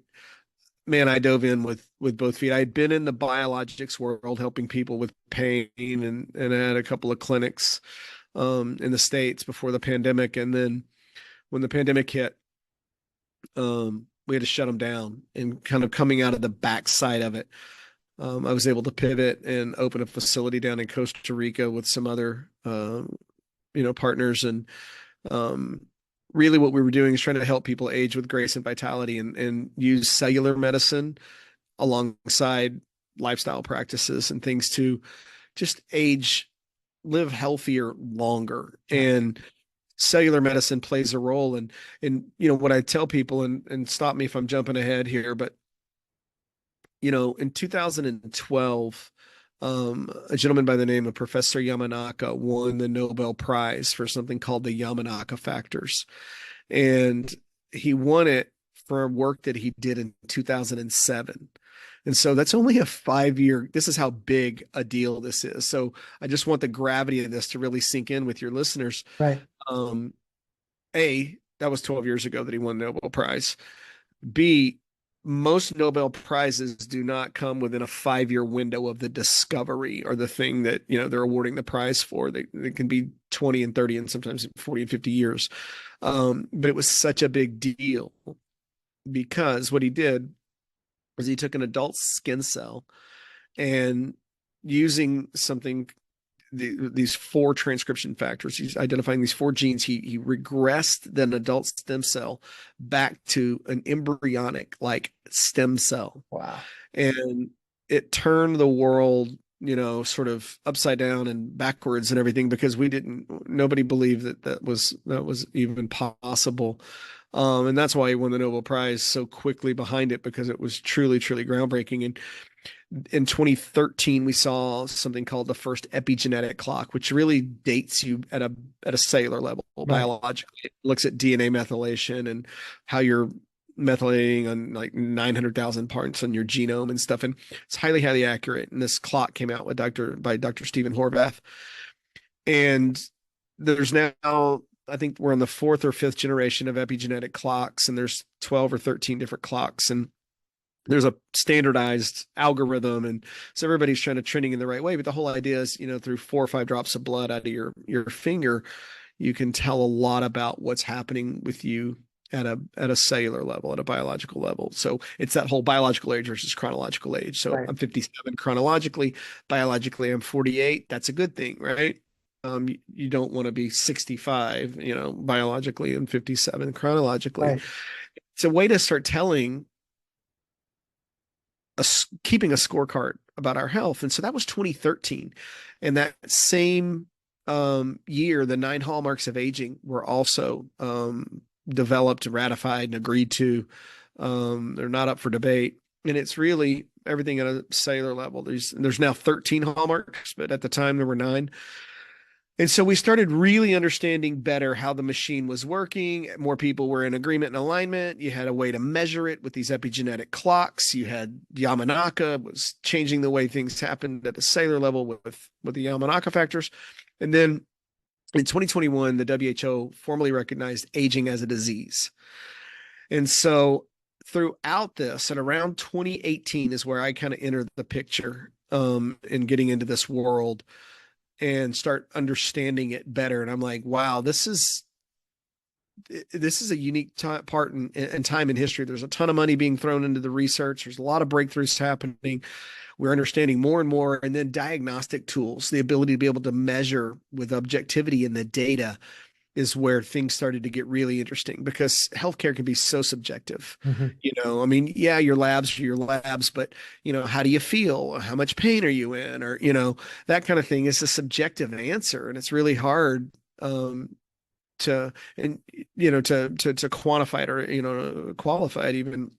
man, I dove in with both feet. I had been in the biologics world helping people with pain, and I had a couple of clinics in the States before the pandemic. And then when the pandemic hit, we had to shut them down, and kind of coming out of the backside of it, I was able to pivot and open a facility down in Costa Rica with some other, partners. And um, really what we were doing is trying to help people age with grace and vitality, and use cellular medicine alongside lifestyle practices and things to just live healthier longer. Yeah. And cellular medicine plays a role. And what I tell people, and stop me if I'm jumping ahead here, but in 2012, a gentleman by the name of Professor Yamanaka won the Nobel Prize for something called the Yamanaka factors. And he won it for work that he did in 2007. And so that's only a 5 year. This is how big a deal this is. So I just want the gravity of this to really sink in with your listeners. Right. Um, that was 12 years ago that he won the Nobel Prize. B, most Nobel Prizes do not come within a 5 year window of the discovery or the thing that, they're awarding the prize for. They can be 20 and 30 and sometimes 40 and 50 years. But it was such a big deal because what he did was he took an adult skin cell, and using these four transcription factors, he's identifying these four genes. He regressed an adult stem cell back to an embryonic like stem cell. Wow. And it turned the world, sort of upside down and backwards and everything, because nobody believed that was even possible. And that's why he won the Nobel Prize so quickly behind it, because it was truly, truly groundbreaking. And in 2013, we saw something called the first epigenetic clock, which really dates you at a cellular level, Right. biologically. It looks at DNA methylation and how you're methylating on like 900,000 parts on your genome and stuff. And it's highly, highly accurate. And this clock came out by Dr. Stephen Horvath. And there's now, I think we're on the fourth or fifth generation of epigenetic clocks, and there's 12 or 13 different clocks. And there's a standardized algorithm, and so everybody's trying to trending in the right way. But the whole idea is, through 4 or 5 drops of blood out of your finger, you can tell a lot about what's happening with you at a cellular level, at a biological level. So it's that whole biological age versus chronological age. So Right. I'm 57 chronologically, biologically I'm 48. That's a good thing, right? You don't want to be 65, biologically, and 57 chronologically. Right. It's a way to start keeping a scorecard about our health. And so that was 2013. And that same year, the 9 hallmarks of aging were also developed, ratified, and agreed to. They're not up for debate. And it's really everything at a cellular level. There's now 13 hallmarks, but at the time there were 9. And so we started really understanding better how the machine was working. More people were in agreement and alignment. You had a way to measure it with these epigenetic clocks. You had Yamanaka was changing the way things happened at a cellular level with the Yamanaka factors. And then in 2021, the WHO formally recognized aging as a disease. And so throughout this, and around 2018 is where I kind of entered the picture in getting into this world and start understanding it better. And I'm like, wow, this is a unique part in time in history. There's a ton of money being thrown into the research. There's a lot of breakthroughs happening. We're understanding more and more. And then diagnostic tools, the ability to be able to measure with objectivity in the data, is where things started to get really interesting, because healthcare can be so subjective. Mhm. I mean, yeah, your labs are your labs, but how do you feel? How much pain are you in? Or, that kind of thing is a subjective answer. And it's really hard to and to quantify it, or qualify it even.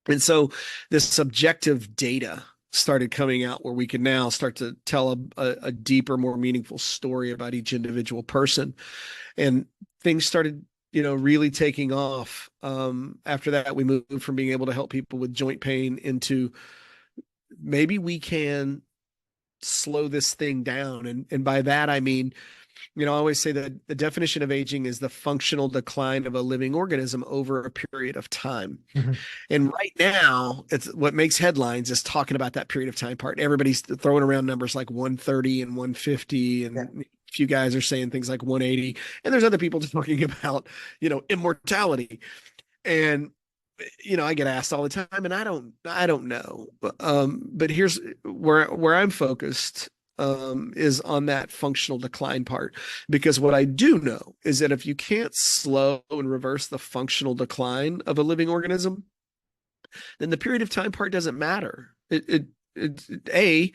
And so this subjective data started coming out, where we can now start to tell a deeper, more meaningful story about each individual person. And things started really taking off. After that, we moved from being able to help people with joint pain into, maybe we can slow this thing down. And by that I mean, I always say that the definition of aging is the functional decline of a living organism over a period of time. Mhm. And right now, it's what makes headlines is talking about that period of time part. Everybody's throwing around numbers like 130 and 150, Yeah. and a few guys are saying things like 180. And there's other people talking about, immortality. And I get asked all the time, and I don't know. But here's where I'm focused, is on that functional decline part. Because what I do know is that if you can't slow and reverse the functional decline of a living organism, then the period of time part doesn't matter. A,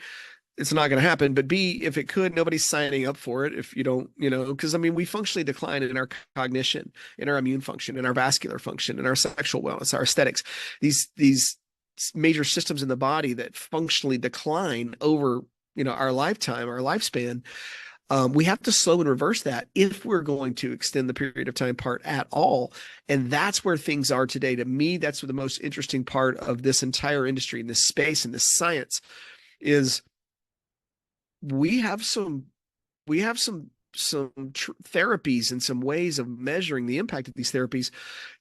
it's not going to happen, but B, if it could, nobody's signing up for it. If you don't, because I mean, we functionally decline in our cognition, in our immune function, in our vascular function, in our sexual wellness, our aesthetics. These major systems in the body that functionally decline over our lifetime, our lifespan. We have to slow and reverse that if we're going to extend the period of time part at all. And that's where things are today. To me, that's the most interesting part of this entire industry, in this space, and this science, is we have some therapies and some ways of measuring the impact of these therapies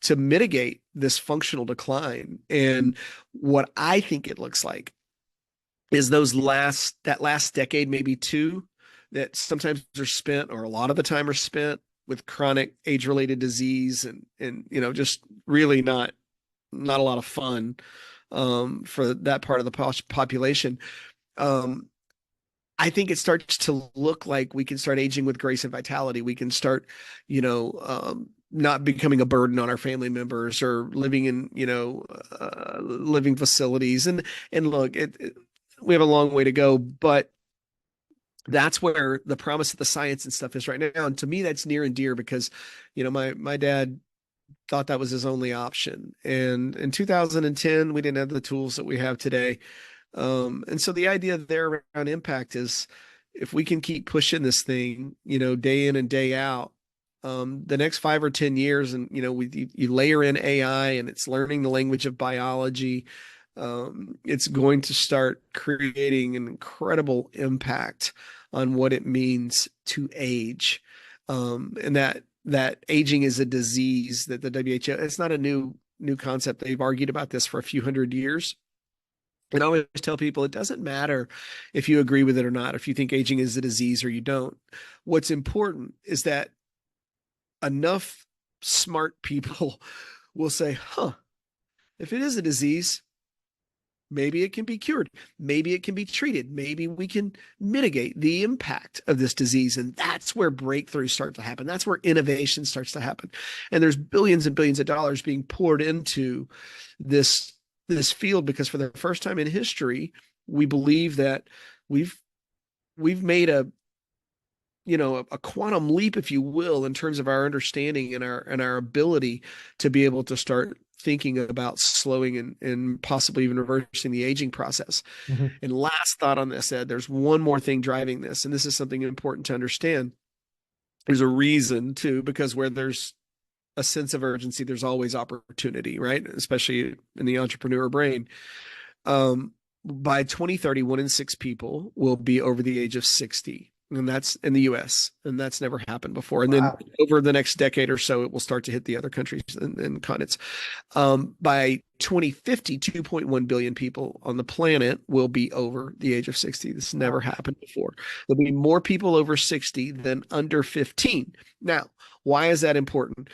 to mitigate this functional decline. And what I think it looks like is that last decade, maybe two, that sometimes are spent, or a lot of the time are spent, with chronic age-related disease, and just really not a lot of fun for that part of the population. Um, I think it starts to look like we can start aging with grace and vitality. We can start, not becoming a burden on our family members, or living in, living facilities. And look, we have a long way to go, but that's where the promise of the science and stuff is right now. And to me, that's near and dear, because, my dad thought that was his only option. And in 2010, we didn't have the tools that we have today. And so the idea there around impact is, if we can keep pushing this thing, day in and day out, the next 5 or 10 years, and you layer in AI, and it's learning the language of biology, it's going to start creating an incredible impact on what it means to age, and that aging is a disease, that the WHO, it's not a new concept. They've argued about this for a few hundred years. And I always tell people, it doesn't matter if you agree with it or not, if you think aging is a disease or you don't. What's important is that enough smart people will say, huh, if it is a disease, maybe it can be cured. Maybe it can be treated. Maybe we can mitigate the impact of this disease. And that's where breakthroughs start to happen. That's where innovation starts to happen. And there's billions and billions of dollars being poured into this field, because for the first time in history, we believe that we've made a quantum leap, if you will, in terms of our understanding and our ability to be able to start thinking about slowing and possibly even reversing the aging process. Mhm. And last thought on this, Ed, there's one more thing driving this, and this is something important to understand. There's a reason too, because where there's a sense of urgency, there's always opportunity, right? Especially in the entrepreneur brain. By 2030, 1 in 6 people will be over the age of 60. And that's in the US, and that's never happened before. And then Wow. over the next decade or so, it will start to hit the other countries and continents. By 2050, 2.1 billion people on the planet will be over the age of 60. This never Wow. happened before. There'll be more people over 60 than under 15. Now, why is that important?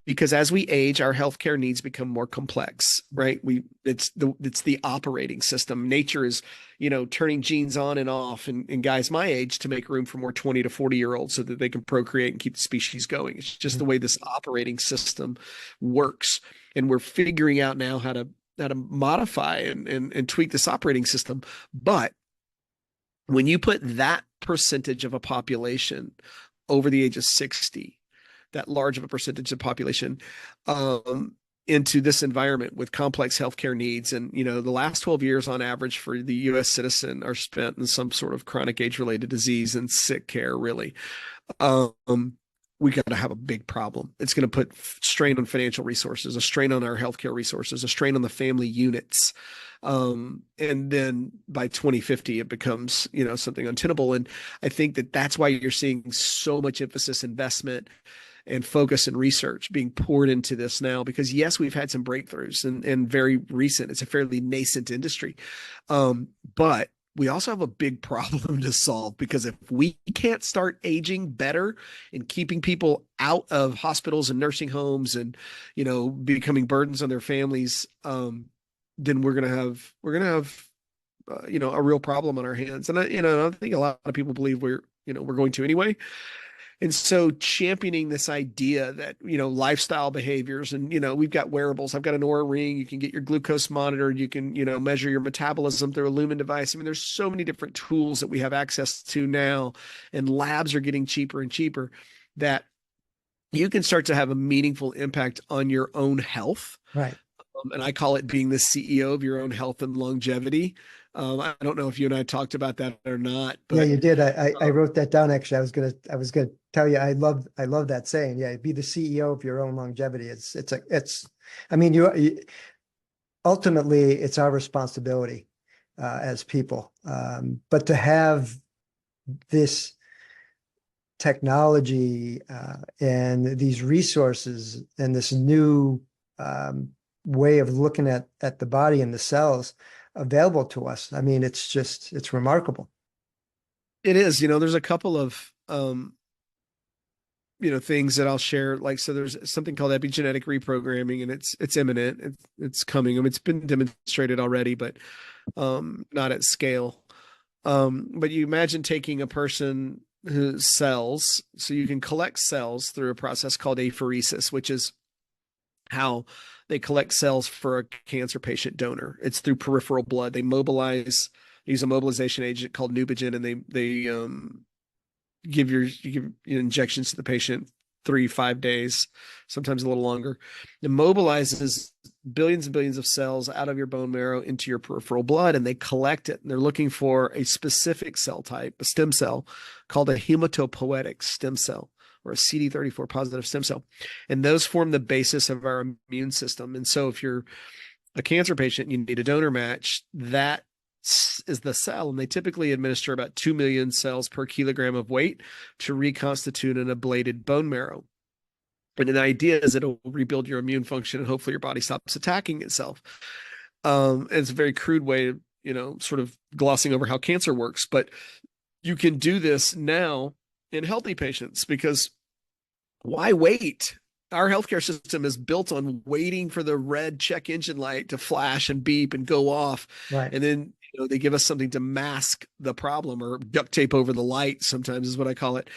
Because as we age, our healthcare needs become more complex, right? It's the operating system. Nature is, turning genes on and off in guys my age to make room for more 20 to 40-year olds so that they can procreate and keep the species going. It's just the way this operating system works. And we're figuring out now how to modify and tweak this operating system. But when you put that percentage of a population over the age of 60, that large of a percentage of population, into this environment with complex healthcare needs. And, the last 12 years on average for the US citizen are spent in some sort of chronic age-related disease and sick care, really. We got to have a big problem. It's going to put strain on financial resources, a strain on our healthcare resources, a strain on the family units. And then by 2050, it becomes, something untenable. And I think that that's why you're seeing so much emphasis, investment, and focus and research being poured into this now, because yes, we've had some breakthroughs and very recent. It's a fairly nascent industry. But we also have a big problem to solve, because if we can't start aging better and keeping people out of hospitals and nursing homes and, becoming burdens on their families, then we're going to have a real problem on our hands. And I think a lot of people believe we're going to anyway. And so championing this idea that, lifestyle behaviors and, we've got wearables. I've got an Oura ring. You can get your glucose monitored. You can, measure your metabolism through a Lumen device. I mean, there's so many different tools that we have access to now, and labs are getting cheaper and cheaper, that you can start to have a meaningful impact on your own health. Right. And I call it being the CEO of your own health and longevity. I don't know if you and I talked about that or not, Yeah, but you did. I wrote that down. Actually, I was gonna tell you, I love that saying. Yeah, be the CEO of your own longevity. I mean, ultimately it's our responsibility as people. But to have this technology and these resources and this new way of looking at the body and the cells available to us, I mean, it's remarkable. it is, there's a couple of, things that I'll share. Like, so there's something called epigenetic reprogramming, and it's imminent. It's coming. I mean, it's been demonstrated already, but not at scale. But you imagine taking a person whose cells, so you can collect cells through a process called apheresis, which is how they collect cells for a cancer patient donor. It's through peripheral blood. They use a mobilization agent called Neupogen, and they you give injections to the patient 3-5 days, sometimes a little longer. It mobilizes billions and billions of cells out of your bone marrow into your peripheral blood, and they collect it. And they're looking for a specific cell type, a stem cell called a hematopoietic stem cell, or a CD34 positive stem cell. And those form the basis of our immune system. And so if you're a cancer patient, you need a donor match. That is the cell, and they typically administer about 2 million cells per kilogram of weight to reconstitute an ablated bone marrow. And the idea is it'll rebuild your immune function, and hopefully your body stops attacking itself. It's a very crude way, sort of glossing over how cancer works, but you can do this now in healthy patients, because why wait? Our healthcare system is built on waiting for the red check engine light to flash and beep and go off. Right. And then, they give us something to mask the problem, or duct tape over the light, sometimes is what I call it,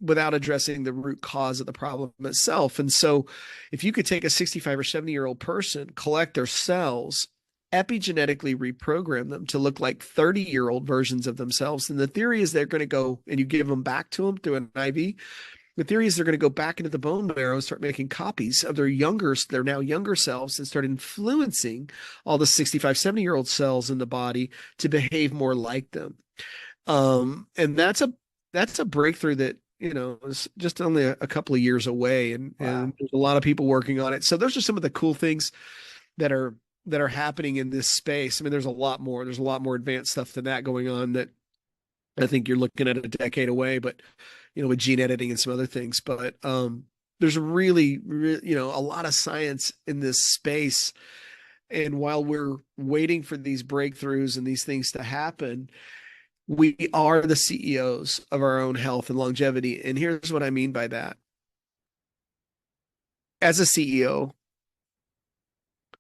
without addressing the root cause of the problem itself. And so if you could take a 65 or 70-year-old person, collect their cells, epigenetically reprogram them to look like 30-year-old versions of themselves, and the theory is they're going to go, and you give them back to them through an IV. The theory is they're going to go back into the bone marrow and start making copies of their now younger selves, and start influencing all the 65, 70-year-old cells in the body to behave more like them. And that's a breakthrough that, is just only a couple of years away, and there's a lot of people working on it. So those are some of the cool things that are happening in this space. I mean, there's a lot more advanced stuff than that going on that I think you're looking at a decade away, but with gene editing and some other things. But There's really, a lot of science in this space. And while we're waiting for these breakthroughs and these things to happen, we are the CEOs of our own health and longevity. And here's what I mean by that. As a CEO,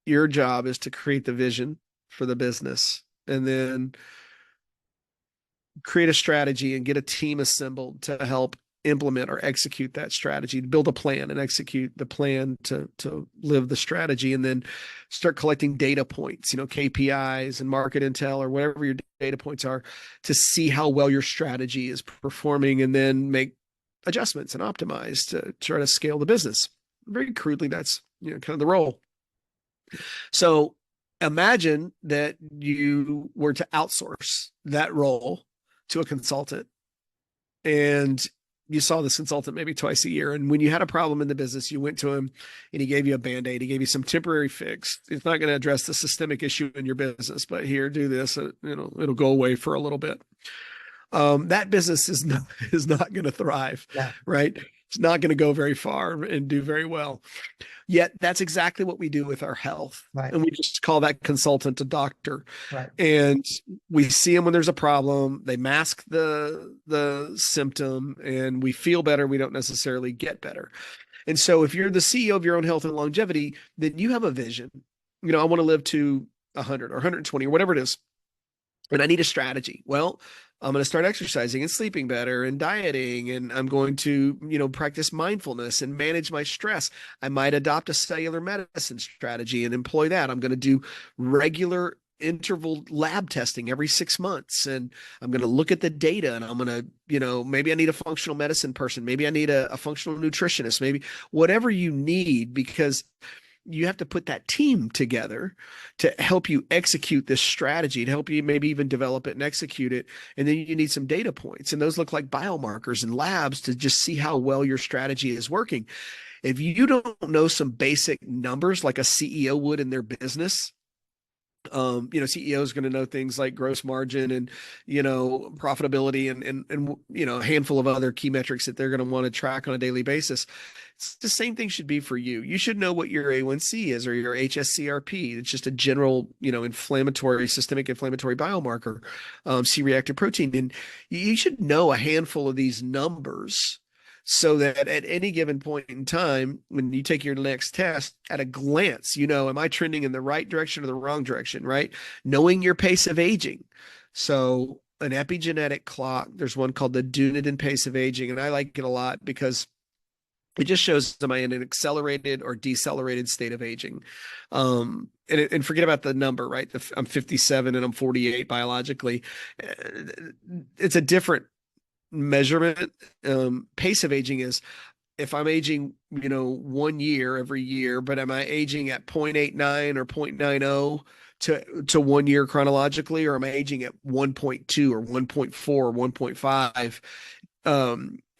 your job is to create the vision for the business and then create a strategy and get a team assembled to help implement or execute that strategy, to build a plan and execute the plan to live the strategy, and then start collecting data points, KPIs and market intel or whatever your data points are, to see how well your strategy is performing, and then make adjustments and optimize to try to scale the business. Very crudely, that's kind of the role. So imagine that you were to outsource that role to a consultant, and you saw this consultant maybe twice a year. And when you had a problem in the business, you went to him and he gave you a band-aid. He gave you some temporary fix. It's not going to address the systemic issue in your business, but here, do this. It'll go away for a little bit. That business is not going to thrive, Yeah. right? It's not going to go very far and do very well. Yet that's exactly what we do with our health. Right. And we just call that consultant a doctor. Right. And we see them when there's a problem. They mask the symptom and we feel better. We don't necessarily get better. And so if you're the CEO of your own health and longevity, then you have a vision. I want to live to 100 or 120 or whatever it is. And I need a strategy. Well, I'm going to start exercising and sleeping better and dieting, and I'm going to, practice mindfulness and manage my stress. I might adopt a cellular medicine strategy and employ that. I'm going to do regular interval lab testing every 6 months, and I'm going to look at the data, and I'm going to, maybe I need a functional medicine person. Maybe I need a functional nutritionist, maybe whatever you need, because you have to put that team together to help you execute this strategy, to help you maybe even develop it and execute it. And then you need some data points, and those look like biomarkers and labs to just see how well your strategy is working. If you don't know some basic numbers like a CEO would in their business, CEO is going to know things like gross margin and, profitability and a handful of other key metrics that they're going to want to track on a daily basis. It's the same thing should be for you. You should know what your A1C is or your HSCRP. It's just a general, systemic inflammatory biomarker, C-reactive protein. And you should know a handful of these numbers so that at any given point in time, when you take your next test, at a glance, am I trending in the right direction or the wrong direction, right? Knowing your pace of aging. So an epigenetic clock, there's one called the Dunedin pace of aging, and I like it a lot because it just shows, am I in an accelerated or decelerated state of aging? And forget about the number, right? I'm 57 and I'm 48 biologically. It's a different measurement. Pace of aging is if I'm aging, 1 year every year, but am I aging at 0.89 or 0.90 to 1 year chronologically, or am I aging at 1.2 or 1.4 or 1.5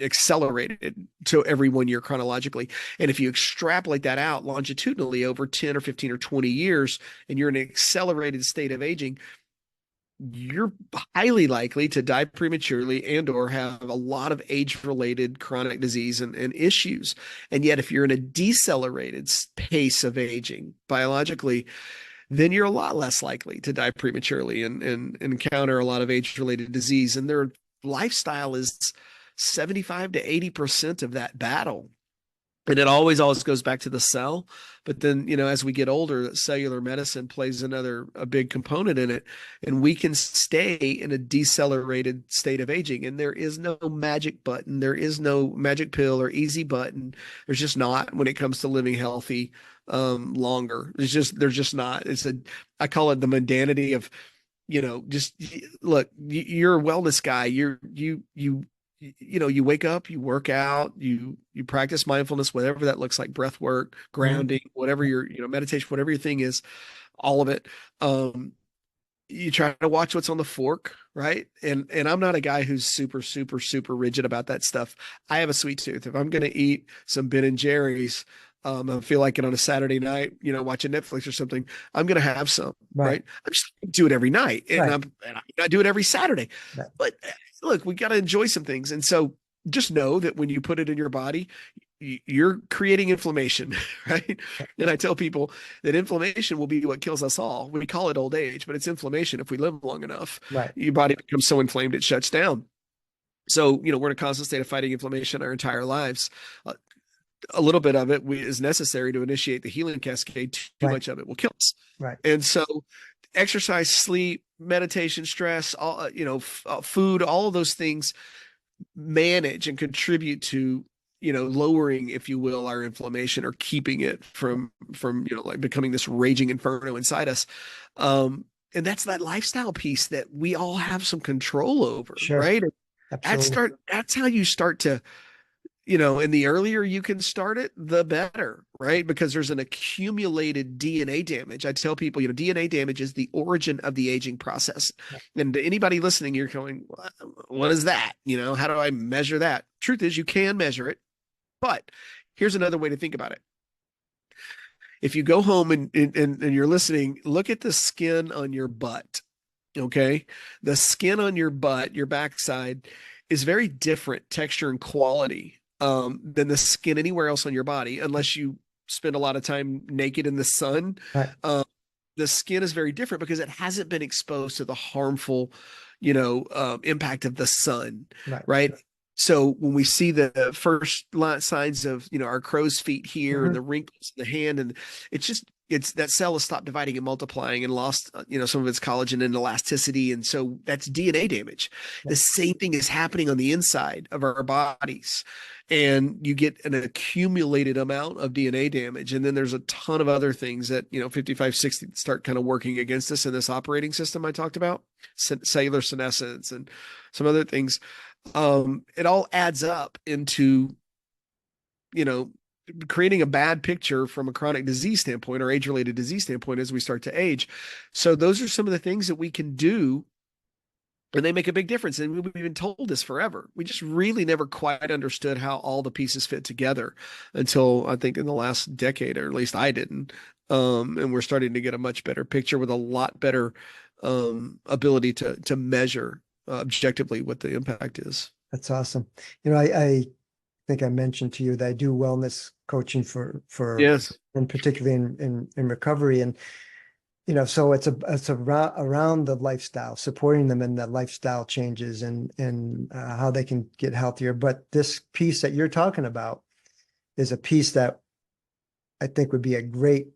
accelerated to every 1 year chronologically? And if you extrapolate that out longitudinally over 10 or 15 or 20 years, and you're in an accelerated state of aging, you're highly likely to die prematurely and or have a lot of age-related chronic disease and issues. And yet, if you're in a decelerated pace of aging biologically, then you're a lot less likely to die prematurely and encounter a lot of age-related disease. And their lifestyle is 75 to 80% of that battle. And it always goes back to the cell. But then, as we get older, cellular medicine plays a big component in it. And we can stay in a decelerated state of aging. And there is no magic button. There is no magic pill or easy button. There's just not when it comes to living healthy longer. There's just not. I call it the mundanity of, just look, you're a wellness guy. You wake up, you work out, you practice mindfulness, whatever that looks like, breath work, grounding, whatever your, meditation, whatever your thing is, all of it. You try to watch what's on the fork, right? And I'm not a guy who's super, super, super rigid about that stuff. I have a sweet tooth. If I'm going to eat some Ben and Jerry's, I feel like it on a Saturday night, watching Netflix or something, I'm going to have some, right? I'm just going to do it every night, and I do it every Saturday. Right. But look, we got to enjoy some things. And so just know that when you put it in your body, you're creating inflammation, right? And I tell people that inflammation will be what kills us all. We call it old age, but it's inflammation. If we live long enough, Right. your body becomes so inflamed it shuts down. So, we're in a constant state of fighting inflammation our entire lives. A little bit of it is necessary to initiate the healing cascade. Too Right. much of it will kill us. Right. And so, exercise, sleep, meditation, stress, all food, all of those things manage and contribute to lowering, if you will, our inflammation, or keeping it from like becoming this raging inferno inside us. And that's that lifestyle piece that we all have some control over, Sure. right? Absolutely. That's how you start to, and the earlier you can start it, the better, right? Because there's an accumulated DNA damage. I tell people, DNA damage is the origin of the aging process. And to anybody listening, you're going, what is that? How do I measure that? Truth is, you can measure it, but here's another way to think about it. If you go home and you're listening, look at the skin on your butt. Okay. The skin on your butt, your backside, is very different texture and quality than the skin anywhere else on your body, unless you spend a lot of time naked in the sun. Right. The skin is very different because it hasn't been exposed to the harmful, impact of the sun, Right. right? So when we see the first signs of, our crow's feet here and Mm-hmm. the wrinkles in the hand, and it's that cell has stopped dividing and multiplying and lost, some of its collagen and elasticity. And so that's DNA damage. The same thing is happening on the inside of our bodies. And you get an accumulated amount of DNA damage. And then there's a ton of other things that, 55, 60 start kind of working against us in this operating system I talked about, cellular senescence and some other things. It all adds up into, creating a bad picture from a chronic disease standpoint or age-related disease standpoint as we start to age. So those are some of the things that we can do, and they make a big difference. And we've been told this forever. We just really never quite understood how all the pieces fit together until I think in the last decade, or at least I didn't. And we're starting to get a much better picture with a lot better ability to measure objectively what the impact is. That's awesome. I think I mentioned to you that I do wellness coaching for Yes. and particularly in recovery. And so it's around the lifestyle, supporting them in the lifestyle changes and how they can get healthier. But this piece that you're talking about is a piece that I think would be a great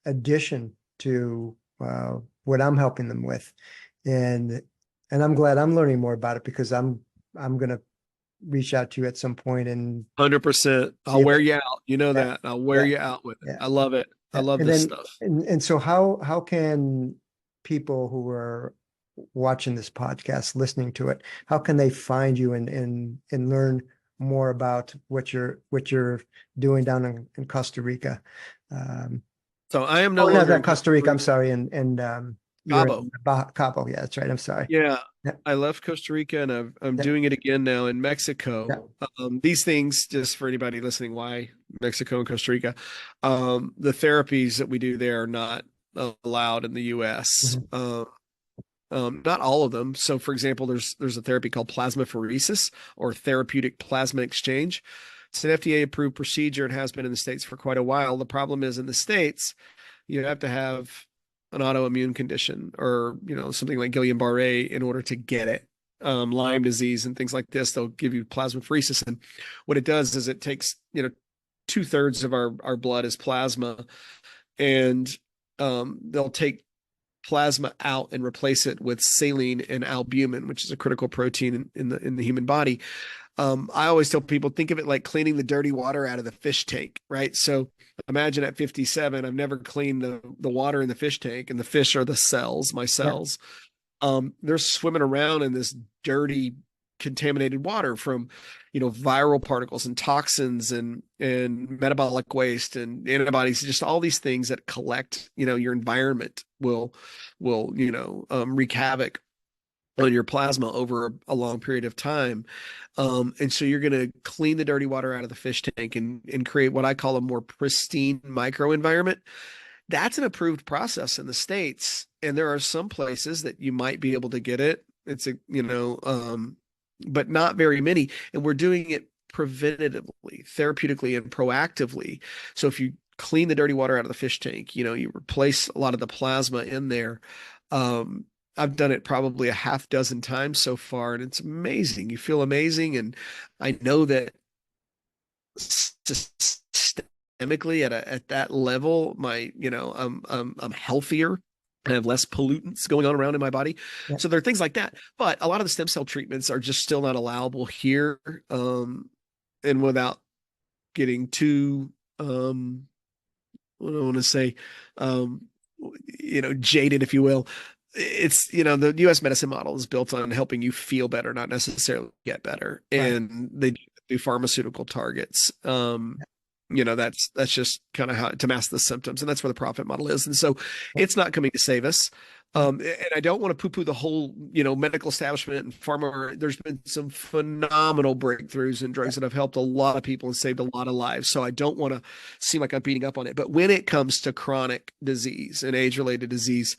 addition to what I'm helping them with. And I'm glad I'm learning more about it, because I'm going to reach out to you at some point and 100%. see I'll if wear you out. You know yeah, that. I'll wear yeah, you out with it. yeah, I love it. I yeah. love And this then stuff. and so how can people who are watching this podcast, listening to it, how can they find you and learn more about what you're doing down in Costa Rica? Um, So I am no or longer not in Costa Costa Rica, I'm Rica. sorry, and you're Cabo. in Cabo. Yeah, that's right. I'm sorry. Yeah. Yeah, I left Costa Rica and I'm yeah, doing it again now in yeah. Mexico. These things, just for anybody listening, why Mexico and Costa Rica, the therapies that we do there are not allowed in the US. Mhm. Not all of them. So, for example, there's a therapy called plasmapheresis, or therapeutic plasma exchange. It's an FDA approved procedure. It has been in the States for quite a while. The problem is, in the States, you have to have an autoimmune condition, or something like Guillain-Barré, in order to get it. Lyme disease and things like this, they'll give you plasmapheresis. And what it does is it takes, 2/3 of our blood is plasma, and they'll take plasma out and replace it with saline and albumin, which is a critical protein in the human body. I always tell people, think of it like cleaning the dirty water out of the fish tank, right? So imagine at 57, I've never cleaned the water in the fish tank, and the fish are the cells, my Yeah, cells. They're swimming around in this dirty, contaminated water from, viral particles and toxins and metabolic waste and antibodies, just all these things that collect, your environment will wreak havoc on your plasma over a long period of time. And so you're going to clean the dirty water out of the fish tank and create what I call a more pristine microenvironment. That's an approved process in the States. And there are some places that you might be able to get it. It's but not very many. And we're doing it preventatively, therapeutically, and proactively. So if you clean the dirty water out of the fish tank, you replace a lot of the plasma in there. I've done it probably a half dozen times so far, and it's amazing. You feel amazing. And I know that systemically at that level, I'm healthier. I have less pollutants going on around in my body. Yeah. So there are things like that. But a lot of the stem cell treatments are just still not allowable here. And without getting too, what do I want to say, um, jaded, if you will, the US medicine model is built on helping you feel better, not necessarily get better. Right. And they do pharmaceutical targets. That's just kind of how to mask the symptoms. And that's where the profit model is. And so it's not coming to save us. And I don't want to poo-poo the whole, medical establishment and pharma. There's been some phenomenal breakthroughs in drugs that have helped a lot of people and saved a lot of lives. So I don't want to seem like I'm beating up on it. But when it comes to chronic disease and age-related disease,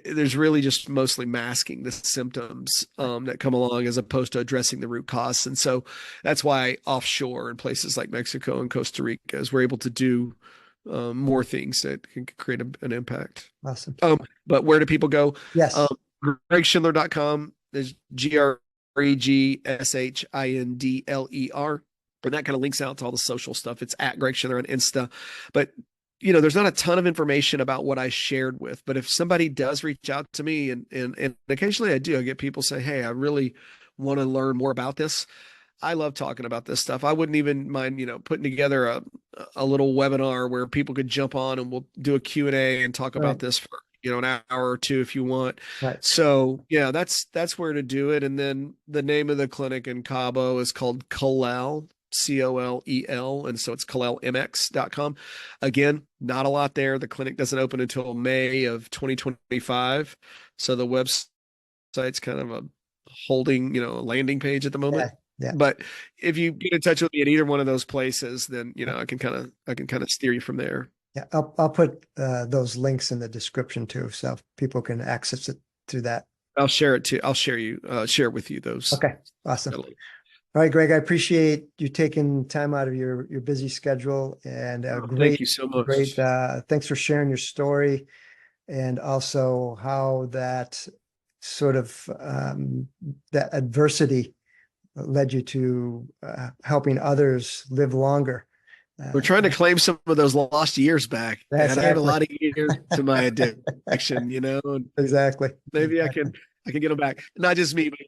there's really just mostly masking the symptoms that come along as opposed to addressing the root cause. And so that's why offshore in places like Mexico and Costa Rica is we're able to do more things that can create an impact. Awesome. But where do people go? Yes. GregShindler.com is GregShindler. And that kind of links out to all the social stuff. It's at Greg Shindler on Insta. But there's not a ton of information about what I shared with, but if somebody does reach out to me and occasionally I get people say, hey, I really want to learn more about this. I love talking about this stuff. I wouldn't even mind, putting together a little webinar where people could jump on and we'll do a Q&A and talk about this for, an hour or two if you want. Right. So yeah, that's where to do it. And then the name of the clinic in Cabo is called Colel, Colel. And so it's colelmx.com. Again, not a lot there. The clinic doesn't open until May of 2025. So the website's kind of a holding, a landing page at the moment. Yeah. But if you get in touch with me at either one of those places, then, I can kind of steer you from there. Yeah. I'll put those links in the description too, so people can access it through that. I'll share it too. I'll share with you those. Okay. Awesome. All right, Greg, I appreciate you taking time out of your busy schedule, and thank you so much. Great. Thanks for sharing your story, and also how that sort of that adversity led you to helping others live longer. We're trying to claim some of those lost years back. Exactly. I had a lot of years to my addiction, and exactly. Maybe I can get them back. Not just me, but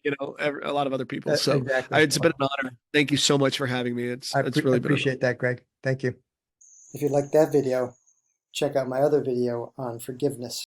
a lot of other people. So exactly. It's been an honor. Thank you so much for having me. I appreciate that, Greg. Thank you. If you liked that video, check out my other video on forgiveness.